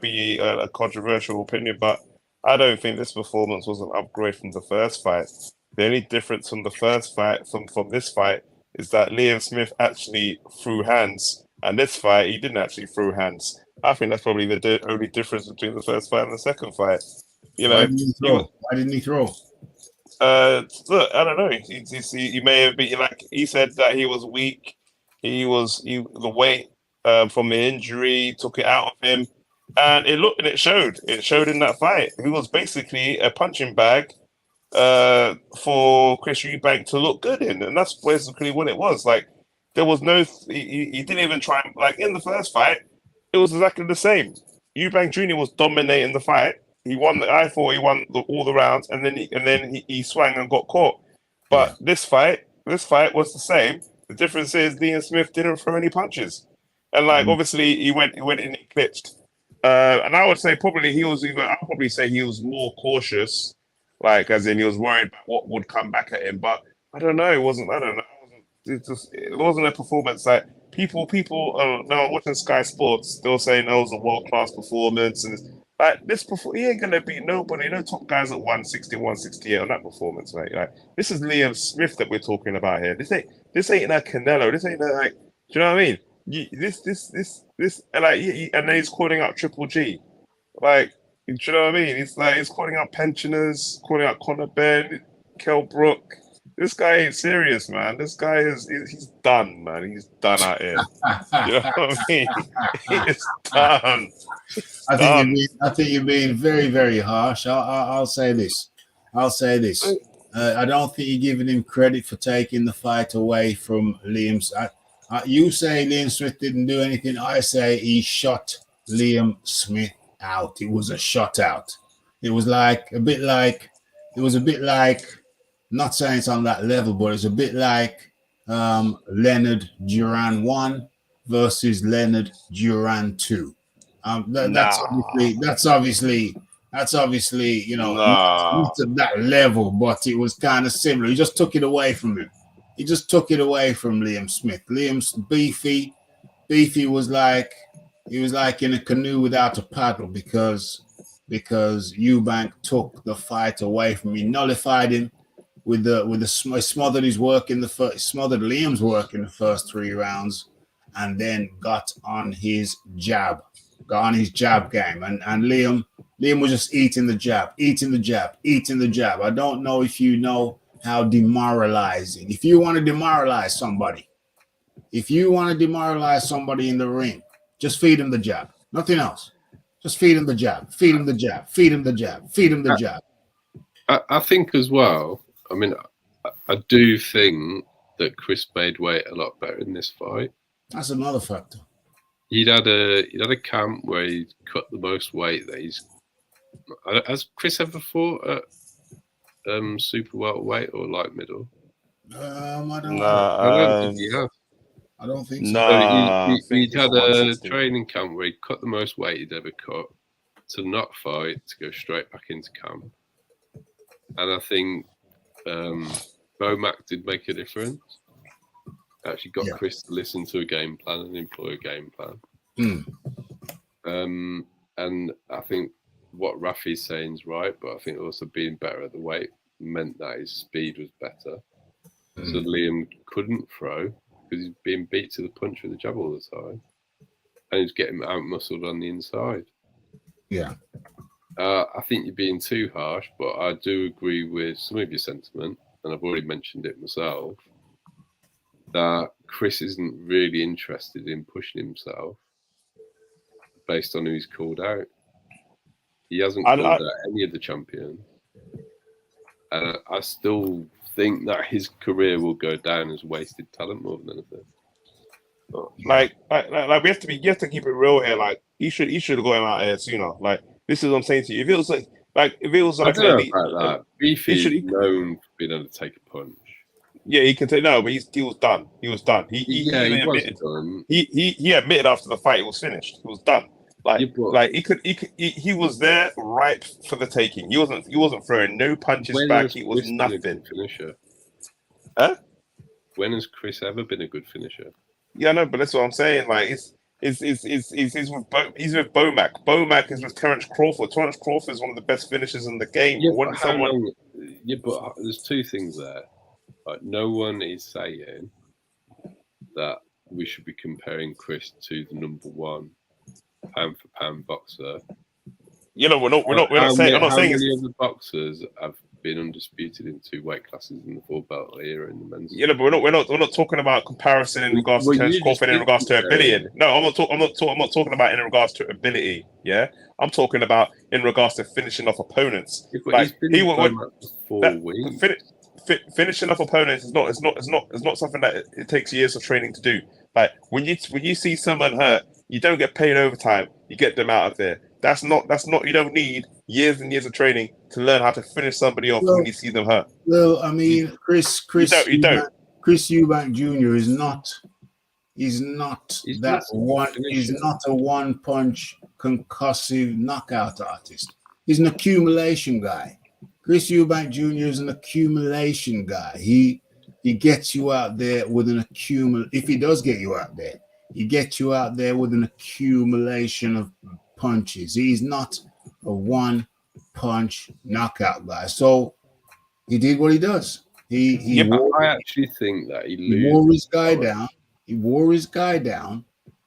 S5: be a controversial opinion, but I don't think this performance was an upgrade from the first fight. The only difference from the first fight from this fight is that Liam Smith actually threw hands, and this fight he didn't actually throw hands. I think that's probably the only difference between the first fight and the second fight.
S1: Why didn't he throw?
S5: Look, I don't know. He may have been he said that he was weak. The weight from the injury took it out of him, and it showed. It showed in that fight. He was basically a punching bag for Chris Eubank to look good in, and that's basically what it was. Like there was no. He didn't even try. Like in the first fight, it was exactly the same. Eubank Jr. was dominating the fight. He won. I thought he won all the rounds, and then he swung and got caught. But this fight was the same. The difference is Liam Smith didn't throw any punches, and obviously he went and he clinched. And I would say probably I'll probably say he was more cautious like as in he was worried about what would come back at him. But I don't know. It wasn't. I don't know. It wasn't a performance like people. Now watching Sky Sports, they were saying, "Oh, it was a world class performance," and like this, he ain't gonna beat nobody. No top guys at 160, 168 on that performance, mate. Like this is Liam Smith that we're talking about here. This ain't a Canelo. This ain't like. Do you know what I mean? This, and like, and then he's calling out Triple G, like, do you know what I mean? He's calling out pensioners, calling out Conor Ben, Kell Brook. This guy ain't serious, man. This guy he's done, man. He's done out here. You know what I mean? He's done.
S1: I think you're being very, very harsh. I'll say this. I don't think you're giving him credit for taking the fight away from Liam. You say Liam Smith didn't do anything. I say he shot Liam Smith out. It was a shot out. It was a bit like, not saying it's on that level, but it's a bit like Leonard Duran 1 versus Leonard Duran 2. That's obviously, not at that level, but it was kind of similar. He just took it away from him. He just took it away from Liam Smith. Liam's beefy was like, he was like in a canoe without a paddle because Eubank took the fight away from him. He nullified him with the smothered his work in the first, smothered Liam's work in the first 3 rounds, and then got on his jab game. And Liam was just eating the jab. I don't know if you know how demoralizing. If you want to demoralize somebody in the ring, just feed him the jab. Nothing else. Just feed him the jab.
S3: I think as well, I mean, I do think that Chris made weight a lot better in this fight.
S1: That's another factor.
S3: He'd had a camp where he cut the most weight that he's. Has Chris ever fought at super welterweight or light middle?
S1: I don't know.
S3: I don't think he has.
S1: I don't think so.
S5: Nah,
S3: he'd had a training camp where he cut the most weight he'd ever cut to not fight, to go straight back into camp. And I think Bomac did make a difference. Actually got Chris to listen to a game plan and employ a game plan. And I think what Rafi's saying is right, but I think also being better at the weight meant that his speed was better. So Liam couldn't throw because he's being beat to the punch with the jab all the time. And he's getting out-muscled on the inside.
S1: Yeah.
S3: I think you're being too harsh, but I do agree with some of your sentiment, and I've already mentioned it myself, that Chris isn't really interested in pushing himself based on who he's called out. He hasn't called out any of the champions. And I still think that his career will go down as wasted talent more than anything.
S5: Like you have to keep it real here. Like he should have gone out here sooner. Like this is what I'm saying to you. If it was like
S3: I don't know about that. Beefy is known for being able to take a punch.
S5: Yeah, he can take but he was done. He was done. He admitted after the fight it was finished. He was done. He was there ripe for the taking. He wasn't throwing no punches back. He was nothing.
S3: Finisher.
S5: Huh?
S3: When has Chris ever been a good finisher?
S5: Yeah, no, but that's what I'm saying. Like he's with Bomac. Bomac is with Terence Crawford. Terence Crawford is one of the best finishers in the game.
S3: Yeah, but there's two things there. Like, no one is saying that we should be comparing Chris to the number one pound for pound boxer.
S5: You know, we're not saying. I'm not saying
S3: many of the boxers have been undisputed in 2 weight classes in the 4-belt era in the men's.
S5: Yeah, but we're not talking about comparison in regards to Terence Crawford in regards to ability. No, I'm not talking about in regards to ability. Yeah, I'm talking about in regards to finishing off opponents.
S3: Yeah, like he would 4 weeks.
S5: Finishing off opponents is not something that it takes years of training to do. Like when you see someone hurt, you don't get paid overtime. You get them out of there. That's not. You don't need years and years of training to learn how to finish somebody off when you see them hurt.
S1: Well, I mean, Chris Eubank Jr. is not a one-punch concussive knockout artist. He's an accumulation guy. Chris Eubank Jr. is an accumulation guy. He gets you out there with an if he does get you out there, he gets you out there with an accumulation of punches. He's not a one punch knockout guy. So he did what he does.
S3: I actually think that
S1: he wore his guy down. He wore his guy down.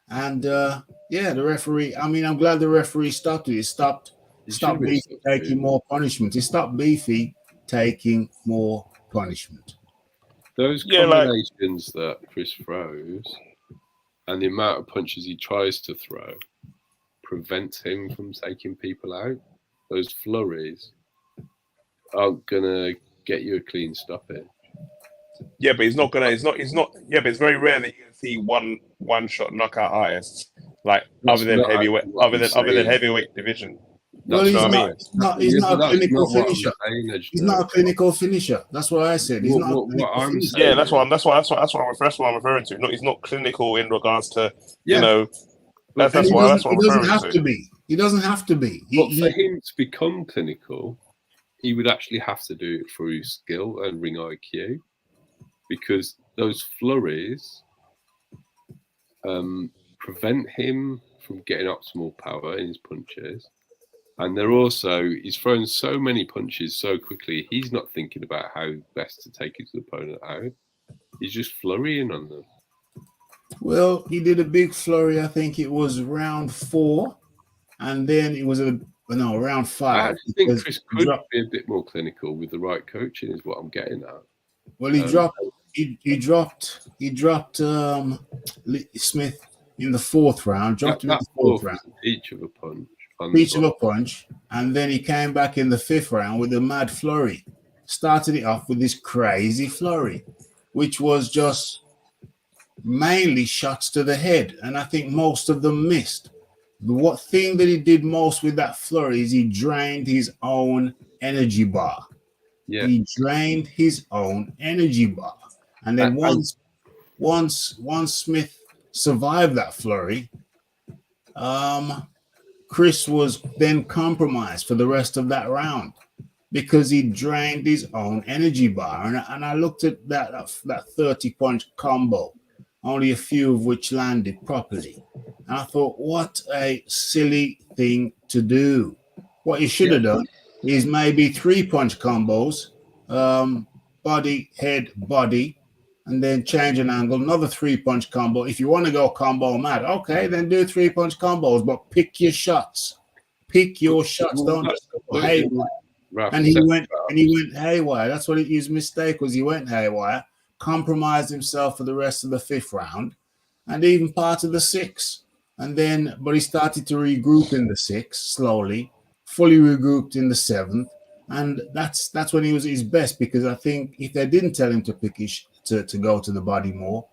S1: And the referee, I mean, I'm glad the referee stopped it. He stopped Beefy taking more punishment. He stopped Beefy taking more punishment.
S3: Those combinations that Chris throws and the amount of punches he tries to throw prevents him from taking people out. Those flurries aren't gonna get you a clean stoppage.
S5: Yeah, but he's not. Yeah, but it's very rare that you can see one shot knockout artists other than heavyweight division.
S1: Well, he's not a clinical finisher. He's not a clinical finisher. That's what I said. He's not.
S5: Yeah, that's what I'm referring to. No, he's not clinical in regards to you know. That's what I'm referring to.
S1: He doesn't have to be.
S3: But for him to become clinical, he would actually have to do it through skill and ring IQ, because those flurries prevent him from getting optimal power in his punches. And he's thrown so many punches so quickly, he's not thinking about how best to take his opponent out. He's just flurrying on them.
S1: Well, he did a big flurry. I think it was round 4. And then it was round 5.
S3: I actually think Chris could be a bit more clinical with the right coaching, is what I'm getting at.
S1: Well, he dropped Smith in the 4th round. Dropped him in the 4th round.
S3: Each of a punch.
S1: And then he came back in the 5th round with a mad flurry. Started it off with this crazy flurry, which was just mainly shots to the head, and I think most of them missed. The thing that he did most with that flurry is he drained his own energy bar. Yeah. He drained his own energy bar, and then once Smith survived that flurry, Chris was then compromised for the rest of that round because he drained his own energy bar. And I looked at that 30-punch combo, only a few of which landed properly. And I thought, what a silly thing to do. What you should have done is maybe 3-punch combos, body, head, body, and then change an angle, another 3-punch combo. If you want to go combo mad, okay, then do 3-punch combos, but pick your shots. Pick your shots. Don't just go haywire. And he went haywire. That's what his mistake was. He went haywire, compromised himself for the rest of the 5th round, and even part of the 6th. But he started to regroup in the 6th slowly, fully regrouped in the 7th, and that's when he was at his best. Because I think if they didn't tell him to pick to go to the body more,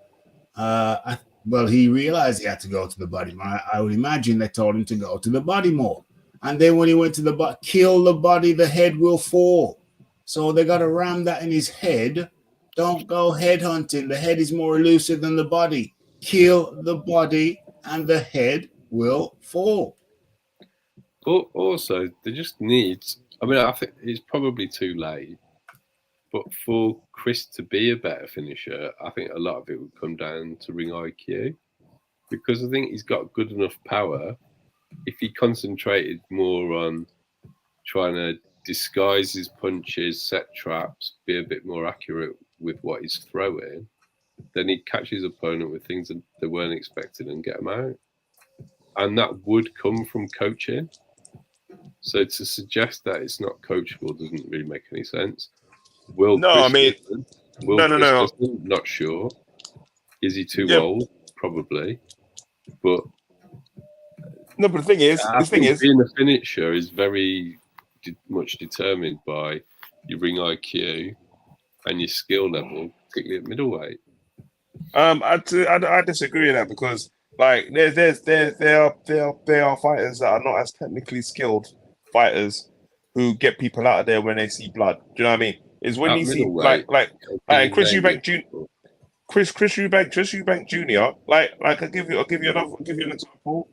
S1: he realized he had to go to the body more. I would imagine they told him to go to the body more. And then when he went to the body, kill the body, the head will fall. So they got to ram that in his head. Don't go head hunting. The head is more elusive than the body. Kill the body and the head will fall.
S3: Also, they just need, I think it's probably too late, but for Chris to be a better finisher, I think a lot of it would come down to ring IQ, because I think he's got good enough power. If he concentrated more on trying to disguise his punches, set traps, be a bit more accurate with what he's throwing, then he'd catch his opponent with things that they weren't expecting and get them out. And that would come from coaching. So to suggest that it's not coachable doesn't really make any sense. Not sure. Is he too old? Probably. But
S5: the thing is,
S3: being a finisher is very much determined by your ring IQ and your skill level, particularly at middleweight.
S5: I disagree with that, because there are fighters that are not as technically skilled fighters who get people out of there when they see blood. Do you know what I mean? Is when you see like Chris Eubank Jr. I'll give you an example.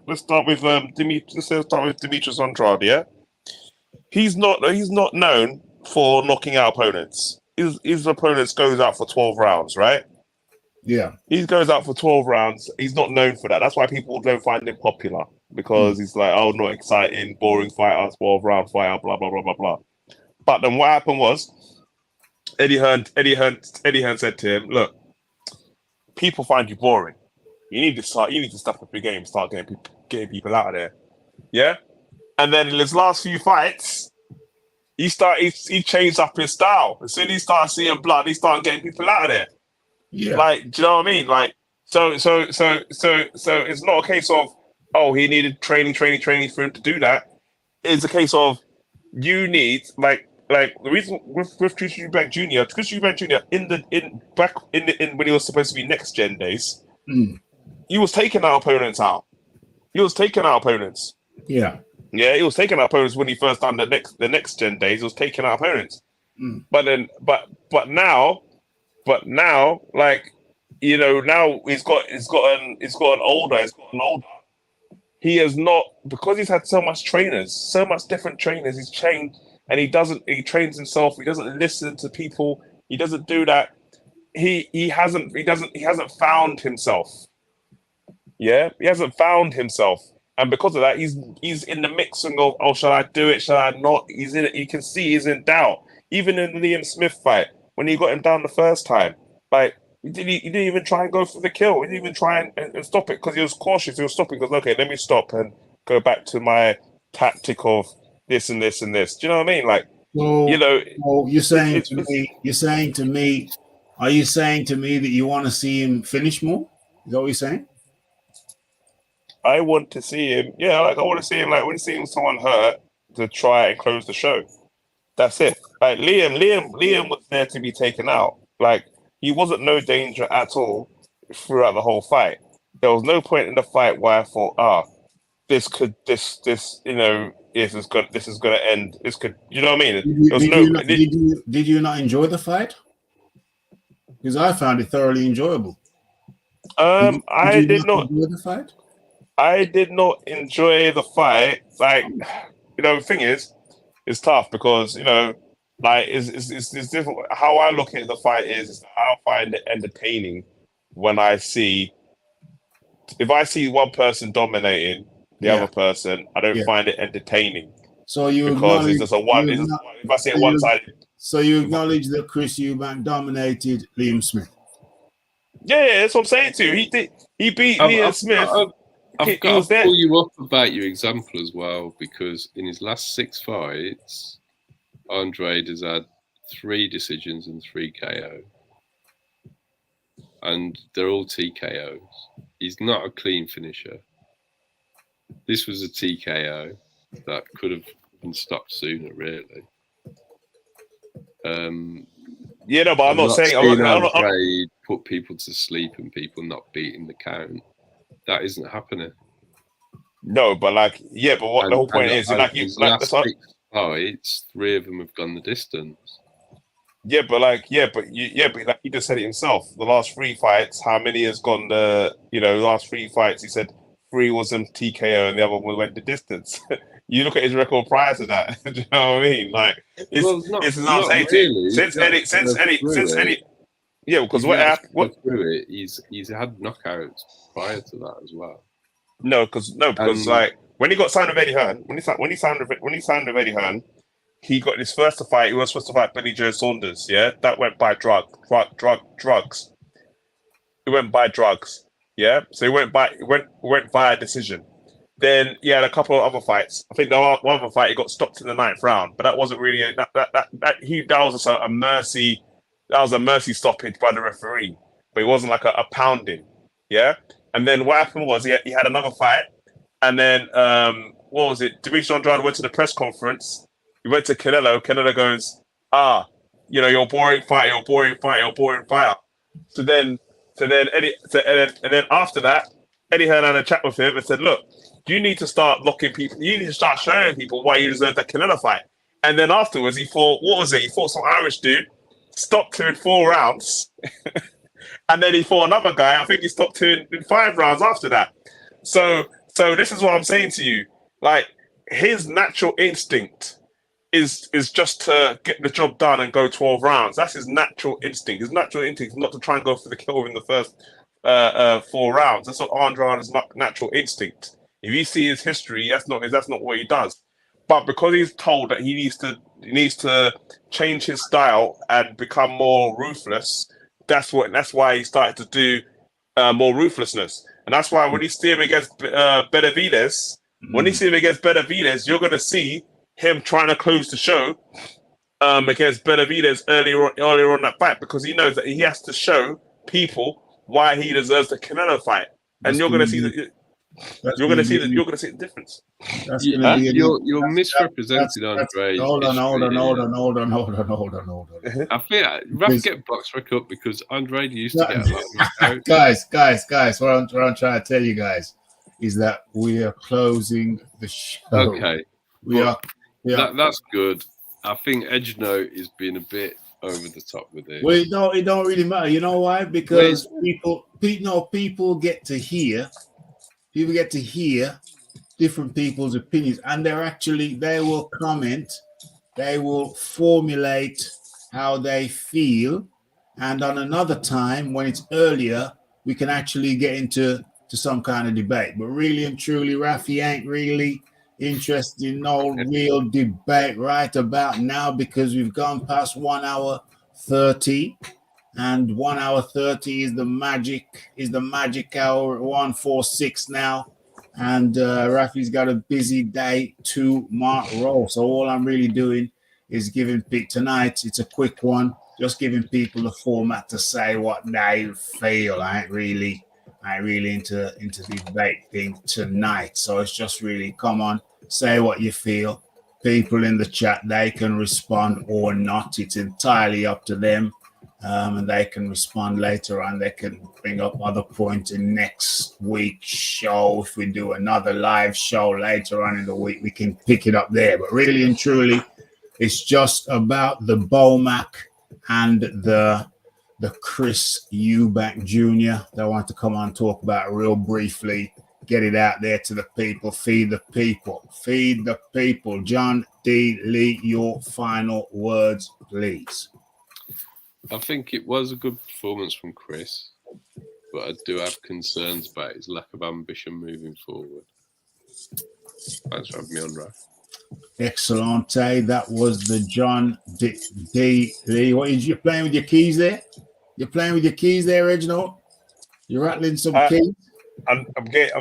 S5: Let's start with Demetrius Andrade. Yeah, he's not known for knocking out opponents. His opponents goes out for 12 rounds, right?
S1: Yeah.
S5: He goes out for 12 rounds. He's not known for that. That's why people don't find him popular, because he's like, oh, not exciting, boring fighter, 12-round fighter, blah, blah, blah, blah, blah. But then what happened was Eddie Hearn said to him, look, people find you boring. You need to step up your game, start getting people out of there. Yeah? And then in his last few fights, he changed up his style. As soon as he started seeing blood, he started getting people out of there.
S1: Yeah.
S5: Like, do you know what I mean? Like, so it's not a case of, oh, he needed training for him to do that. It's a case of you need like the reason with Chris Eubank Jr. When he was supposed to be next gen days, he was taking our opponents out. He was taking our opponents.
S1: Yeah.
S5: Yeah, he was taking our opponents when he first done the next gen days. He was taking our opponents. But now, like, you know, now he's gotten older. He has not, because he's had so much different trainers. He's trained, and he trains himself. He doesn't listen to people. He doesn't do that. He hasn't found himself. Yeah, he hasn't found himself. And because of that, he's in the mixing of, oh, shall I do it? Shall I not? You can see he's in doubt. Even in the Liam Smith fight, when he got him down the first time, like, he didn't even try and go for the kill. He didn't even try and stop it, because he was cautious. He was stopping because, okay, let me stop and go back to my tactic of this and this and this. Do you know what I mean? Like, you know.
S1: Are you saying to me that you want to see him finish more? Is that what you're saying?
S5: I want to see him. Yeah, like, I want to see him. Like, when seeing someone hurt, to try and close the show. That's it. Like, Liam was there to be taken out. Like, he wasn't no danger at all throughout the whole fight. There was no point in the fight where I thought, this is gonna end. This could, you know what I mean?
S1: Did you not enjoy the fight? Because I found it thoroughly enjoyable.
S5: I did not
S1: enjoy the fight.
S5: I did not enjoy the fight. Like, you know, the thing is, it's tough because, you know, like, it's different. How I look at the fight is I find it entertaining when if I see one person dominating the other person, I don't find it entertaining.
S1: So you
S5: because it's just if I see it one-sided.
S1: So you acknowledge that Chris Eubank dominated Liam Smith.
S5: Yeah, that's what I'm saying to you. He beat Liam Smith.
S3: I've got to pull you up about your example as well, because in his last 6 fights, Andrade has had 3 decisions and 3 KO. And they're all TKOs. He's not a clean finisher. This was a TKO that could have been stopped sooner, really.
S5: Yeah, no, but I'm not saying
S3: Andrade put people to sleep and people not beating the count. That isn't happening.
S5: No, but like, yeah, but what the whole point is, like,
S3: his last 6 fights, 3 of them have gone the distance.
S5: Yeah, but like, but like he just said it himself. The last 3 fights, how many has gone the last 3 fights? He said 3 was in TKO and the other one went the distance. You look at his record prior to that. Do you know what I mean? Like, it's not really. Since Eddie. Yeah, because
S3: he's had knockouts prior to that as well.
S5: No, because like when he got signed with Eddie Hearn, when he signed with Eddie Hearn, he got his first fight. He was supposed to fight Billy Joe Saunders. Yeah, that went by drugs. It went by drugs. Yeah, so he went via decision. Then he had a couple of other fights. I think one other fight he got stopped in the 9th round, but that wasn't really that was a mercy. That was a mercy stoppage by the referee, but it wasn't like a pounding. Yeah. And then what happened was he had another fight, and then what was it? Demetrius Andrade went to the press conference. He went to Canelo. Canelo goes, you're a boring fighter. You're a boring fighter. You're a boring fighter. So then after that, Eddie Hearn had a chat with him and said, look, you need to start locking people. You need to start showing people why you deserve that Canelo fight. And then afterwards, he fought. What was it? He fought some Irish dude. Stopped him in 4 rounds. And then he fought another guy. I think he stopped him in 5 rounds after that. So this is what I'm saying to you. Like, his natural instinct is just to get the job done and go 12 rounds. That's his natural instinct. His natural instinct is not to try and go for the kill in the first 4 rounds. That's not Andrade's natural instinct. If you see his history, that's not what he does. But because he's told that he needs to change his style and become more ruthless, that's why he started to do more ruthlessness. And that's why when you see him against Benavidez, you're going to see him trying to close the show against Benavidez earlier on that fight, because he knows that he has to show people why he deserves the Canelo fight, and you're going to see that. You're going to see the difference.
S3: You're misrepresenting Andre.
S1: Hold on.
S3: I think Raf get box back up because Andre used to get a lot of
S1: guys. What I'm trying to tell you guys is that we are closing the show.
S3: Okay,
S1: we are.
S3: That's good. I think Edge Note is being a bit over the top with it.
S1: Well, it don't really matter. You know why? Because people get to hear. People get to hear different people's opinions, and they will comment, they will formulate how they feel, and on another time when it's earlier, we can actually get into some kind of debate. But really and truly, Rafi ain't really interested in no real debate right about now, because we've gone past 1 hour 30. And 1 hour 30 is the magic hour at 1:46 now. And Rafi's got a busy day tomorrow. So all I'm really doing is giving people tonight. It's a quick one, just giving people the format to say what they feel. I ain't really into the debate thing tonight. So it's just really, come on, say what you feel. People in the chat, they can respond or not. It's entirely up to them. And they can respond later on. They can bring up other points in next week's show. If we do another live show later on in the week, we can pick it up there. But really and truly, it's just about the Bomac and the Chris Eubank Jr. that I want to come on and talk about real briefly. Get it out there to the people. Feed the people. Feed the people. John D. Lee, your final words, please.
S3: I think it was a good performance from Chris, but I do have concerns about his lack of ambition moving forward. Thanks for having me on, Raf.
S1: Excellent. That was the John D. Lee. What is you playing with your keys there? You're playing with your keys there, Reginald? You're rattling some keys?
S5: I'm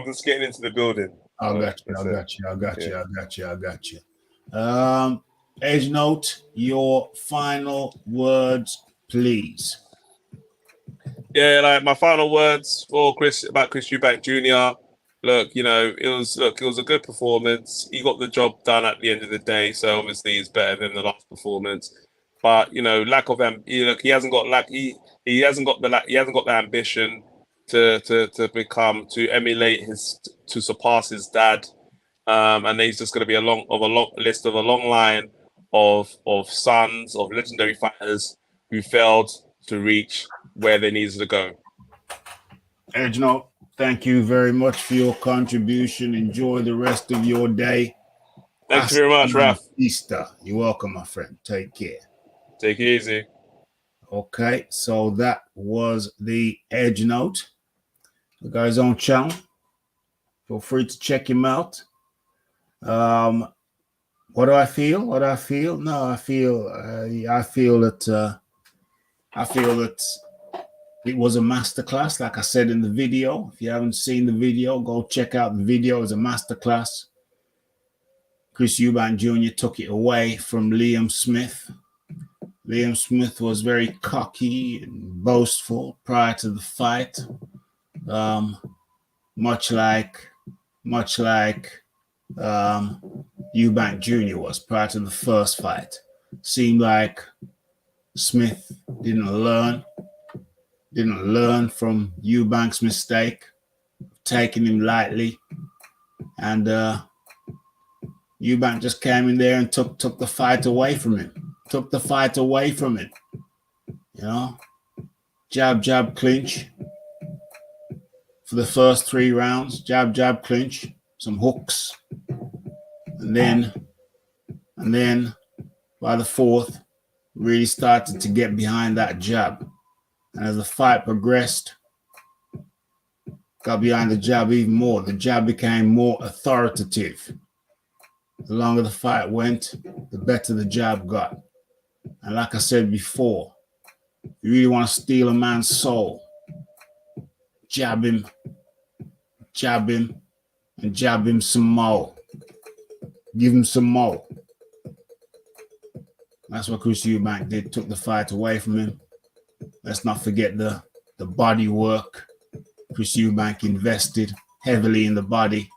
S5: just getting into the building.
S1: I got you. Edge Note, your final words, please.
S5: Yeah, like my final words for Chris Eubank Jr. Look, it was a good performance. He got the job done at the end of the day, so obviously it's better than the last performance. But lack of he hasn't got the ambition to emulate to surpass his dad. And he's just going to be a long line of sons of legendary fighters who failed to reach where they needed to go.
S1: Reginald, thank you very much for your contribution. Enjoy the rest of your day.
S5: Thank you very much, Raf.
S1: Easter. You're welcome, my friend. Take care.
S5: Take it easy.
S1: Okay, so that was the Edge Note. The guy's own channel. Feel free to check him out. What do I feel? No, I feel that it was a masterclass. Like I said in the video, if you haven't seen the video, go check out the video. It was a masterclass. Chris Eubank Jr. took it away from Liam Smith. Liam Smith was very cocky and boastful prior to the fight, much like Eubank Jr. was prior to the first fight. Seemed like Smith didn't learn from Eubank's mistake, taking him lightly, and Eubank just came in there and took the fight away from him. Jab, clinch for the first 3 rounds. Jab, clinch, some hooks, and then by the fourth, really started to get behind that jab. And as the fight progressed, got behind the jab even more. The jab became more authoritative. The longer the fight went, the better the jab got. And like I said before, you really want to steal a man's soul, jab him, and jab him some more. Give him some more. That's what Chris Eubank did, took the fight away from him. Let's not forget the body work. Chris Eubank invested heavily in the body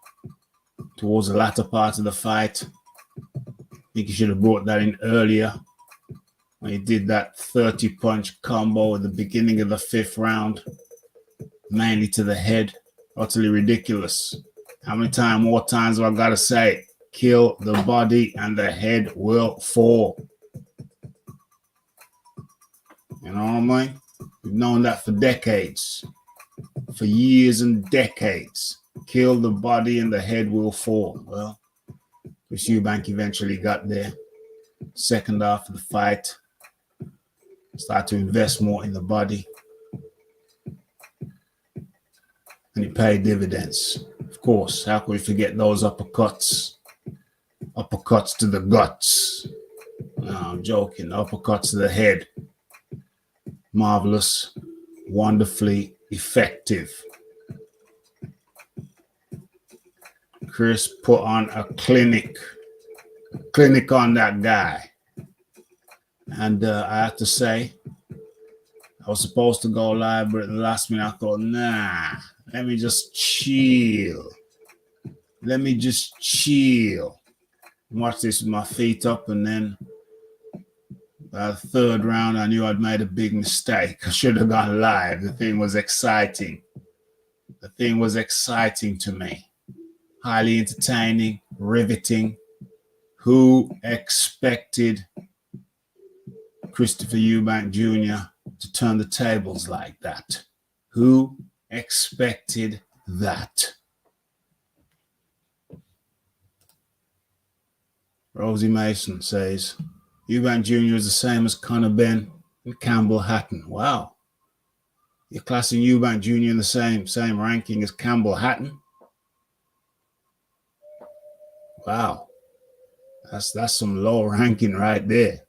S1: towards the latter part of the fight. I think he should have brought that in earlier when he did that 30-punch combo at the beginning of the 5th round, mainly to the head. Utterly ridiculous. How many more times have I got to say it? Kill the body and the head will fall. You know what I mean? We've known that for decades. For years and decades. Kill the body and the head will fall. Well, Chris Eubank eventually got there. Second half of the fight, started to invest more in the body. And he paid dividends. Of course, how can we forget those uppercuts? Uppercuts to the guts. No, I'm joking. Uppercuts to the head. Marvelous. Wonderfully effective. Chris put on a clinic on that guy. And I have to say, I was supposed to go live, but at the last minute I thought, nah, let me just chill. Watch this with my feet up, and then by the 3rd round, I knew I'd made a big mistake. I should have gone live. The thing was exciting. To me. Highly entertaining, riveting. Who expected Christopher Eubank Jr. to turn the tables like that? Who expected that? Rosie Mason says, Eubank Jr. is the same as Conor Benn and Campbell Hatton. Wow. You're classing Eubank Jr. in the same ranking as Campbell Hatton? Wow. That's some low ranking right there.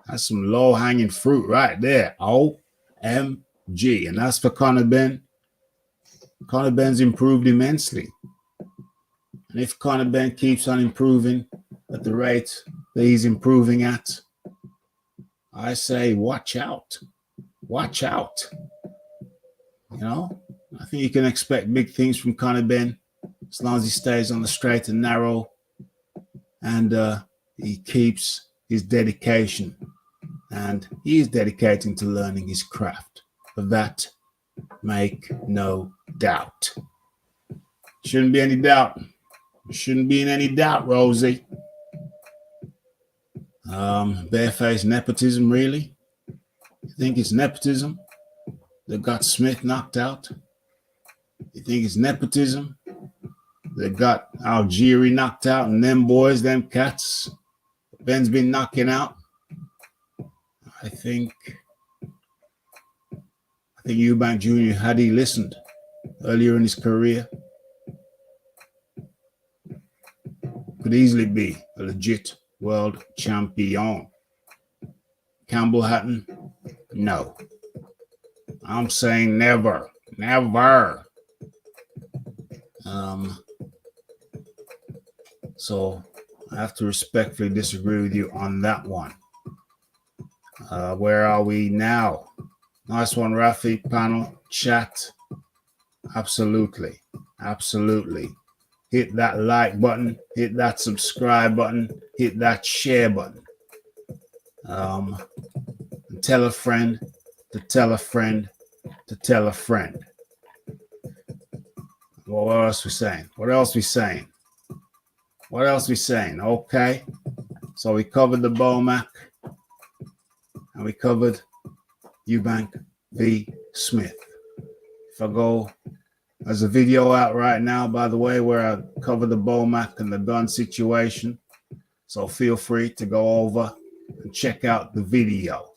S1: That's some low hanging fruit right there. OMG. And that's for Conor Benn. Conor Benn's improved immensely. And if Conor Benn keeps on improving at the rate that he's improving at, I say watch out. Watch out. You know, I think you can expect big things from Conor Benn as long as he stays on the straight and narrow and he keeps his dedication. And he is dedicating to learning his craft. Of that, make no doubt. Shouldn't be any doubt. Shouldn't be in any doubt, Rosie. Barefaced nepotism, really? You think it's nepotism that got Smith knocked out? You think it's nepotism that got Algieri knocked out and them boys, them cats, Ben's been knocking out? I think Eubank Jr., had he listened earlier in his career, could easily be a legit world champion. Campbell Hatton, no. I'm saying never. So I have to respectfully disagree with you on that one. Where are we now? Nice one, Rafi. Panel, chat. Absolutely. Hit that like button. Hit that subscribe button. Hit that share button. Tell a friend to tell a friend to tell a friend. Well, what else we saying? Okay. So we covered the Bomac. And we covered Eubank v. Smith. If I go, there's a video out right now, by the way, where I cover the Bomac and the gun situation. So feel free to go over and check out the video.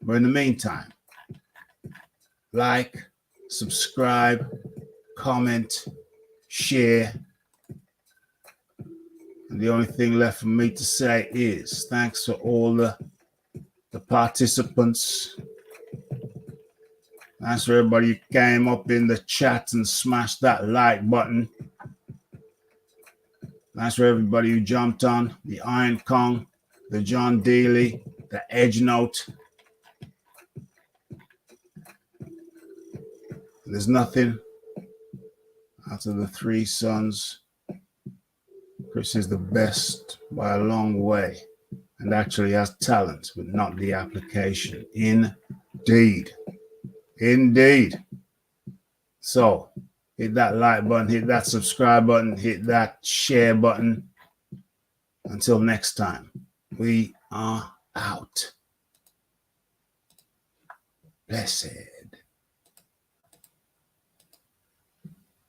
S1: But in the meantime, like, subscribe, comment, share. And the only thing left for me to say is thanks for all the participants. Thanks for everybody who came up in the chat and smashed that like button. Thanks for everybody who jumped on the Iron Kong, the John Dealey, the Edge Note. There's nothing out of the three sons. Chris is the best by a long way and actually has talent, but not the application. Indeed. Indeed. So hit that like button, hit that subscribe button, hit that share button. Until next time, we are out. Blessed.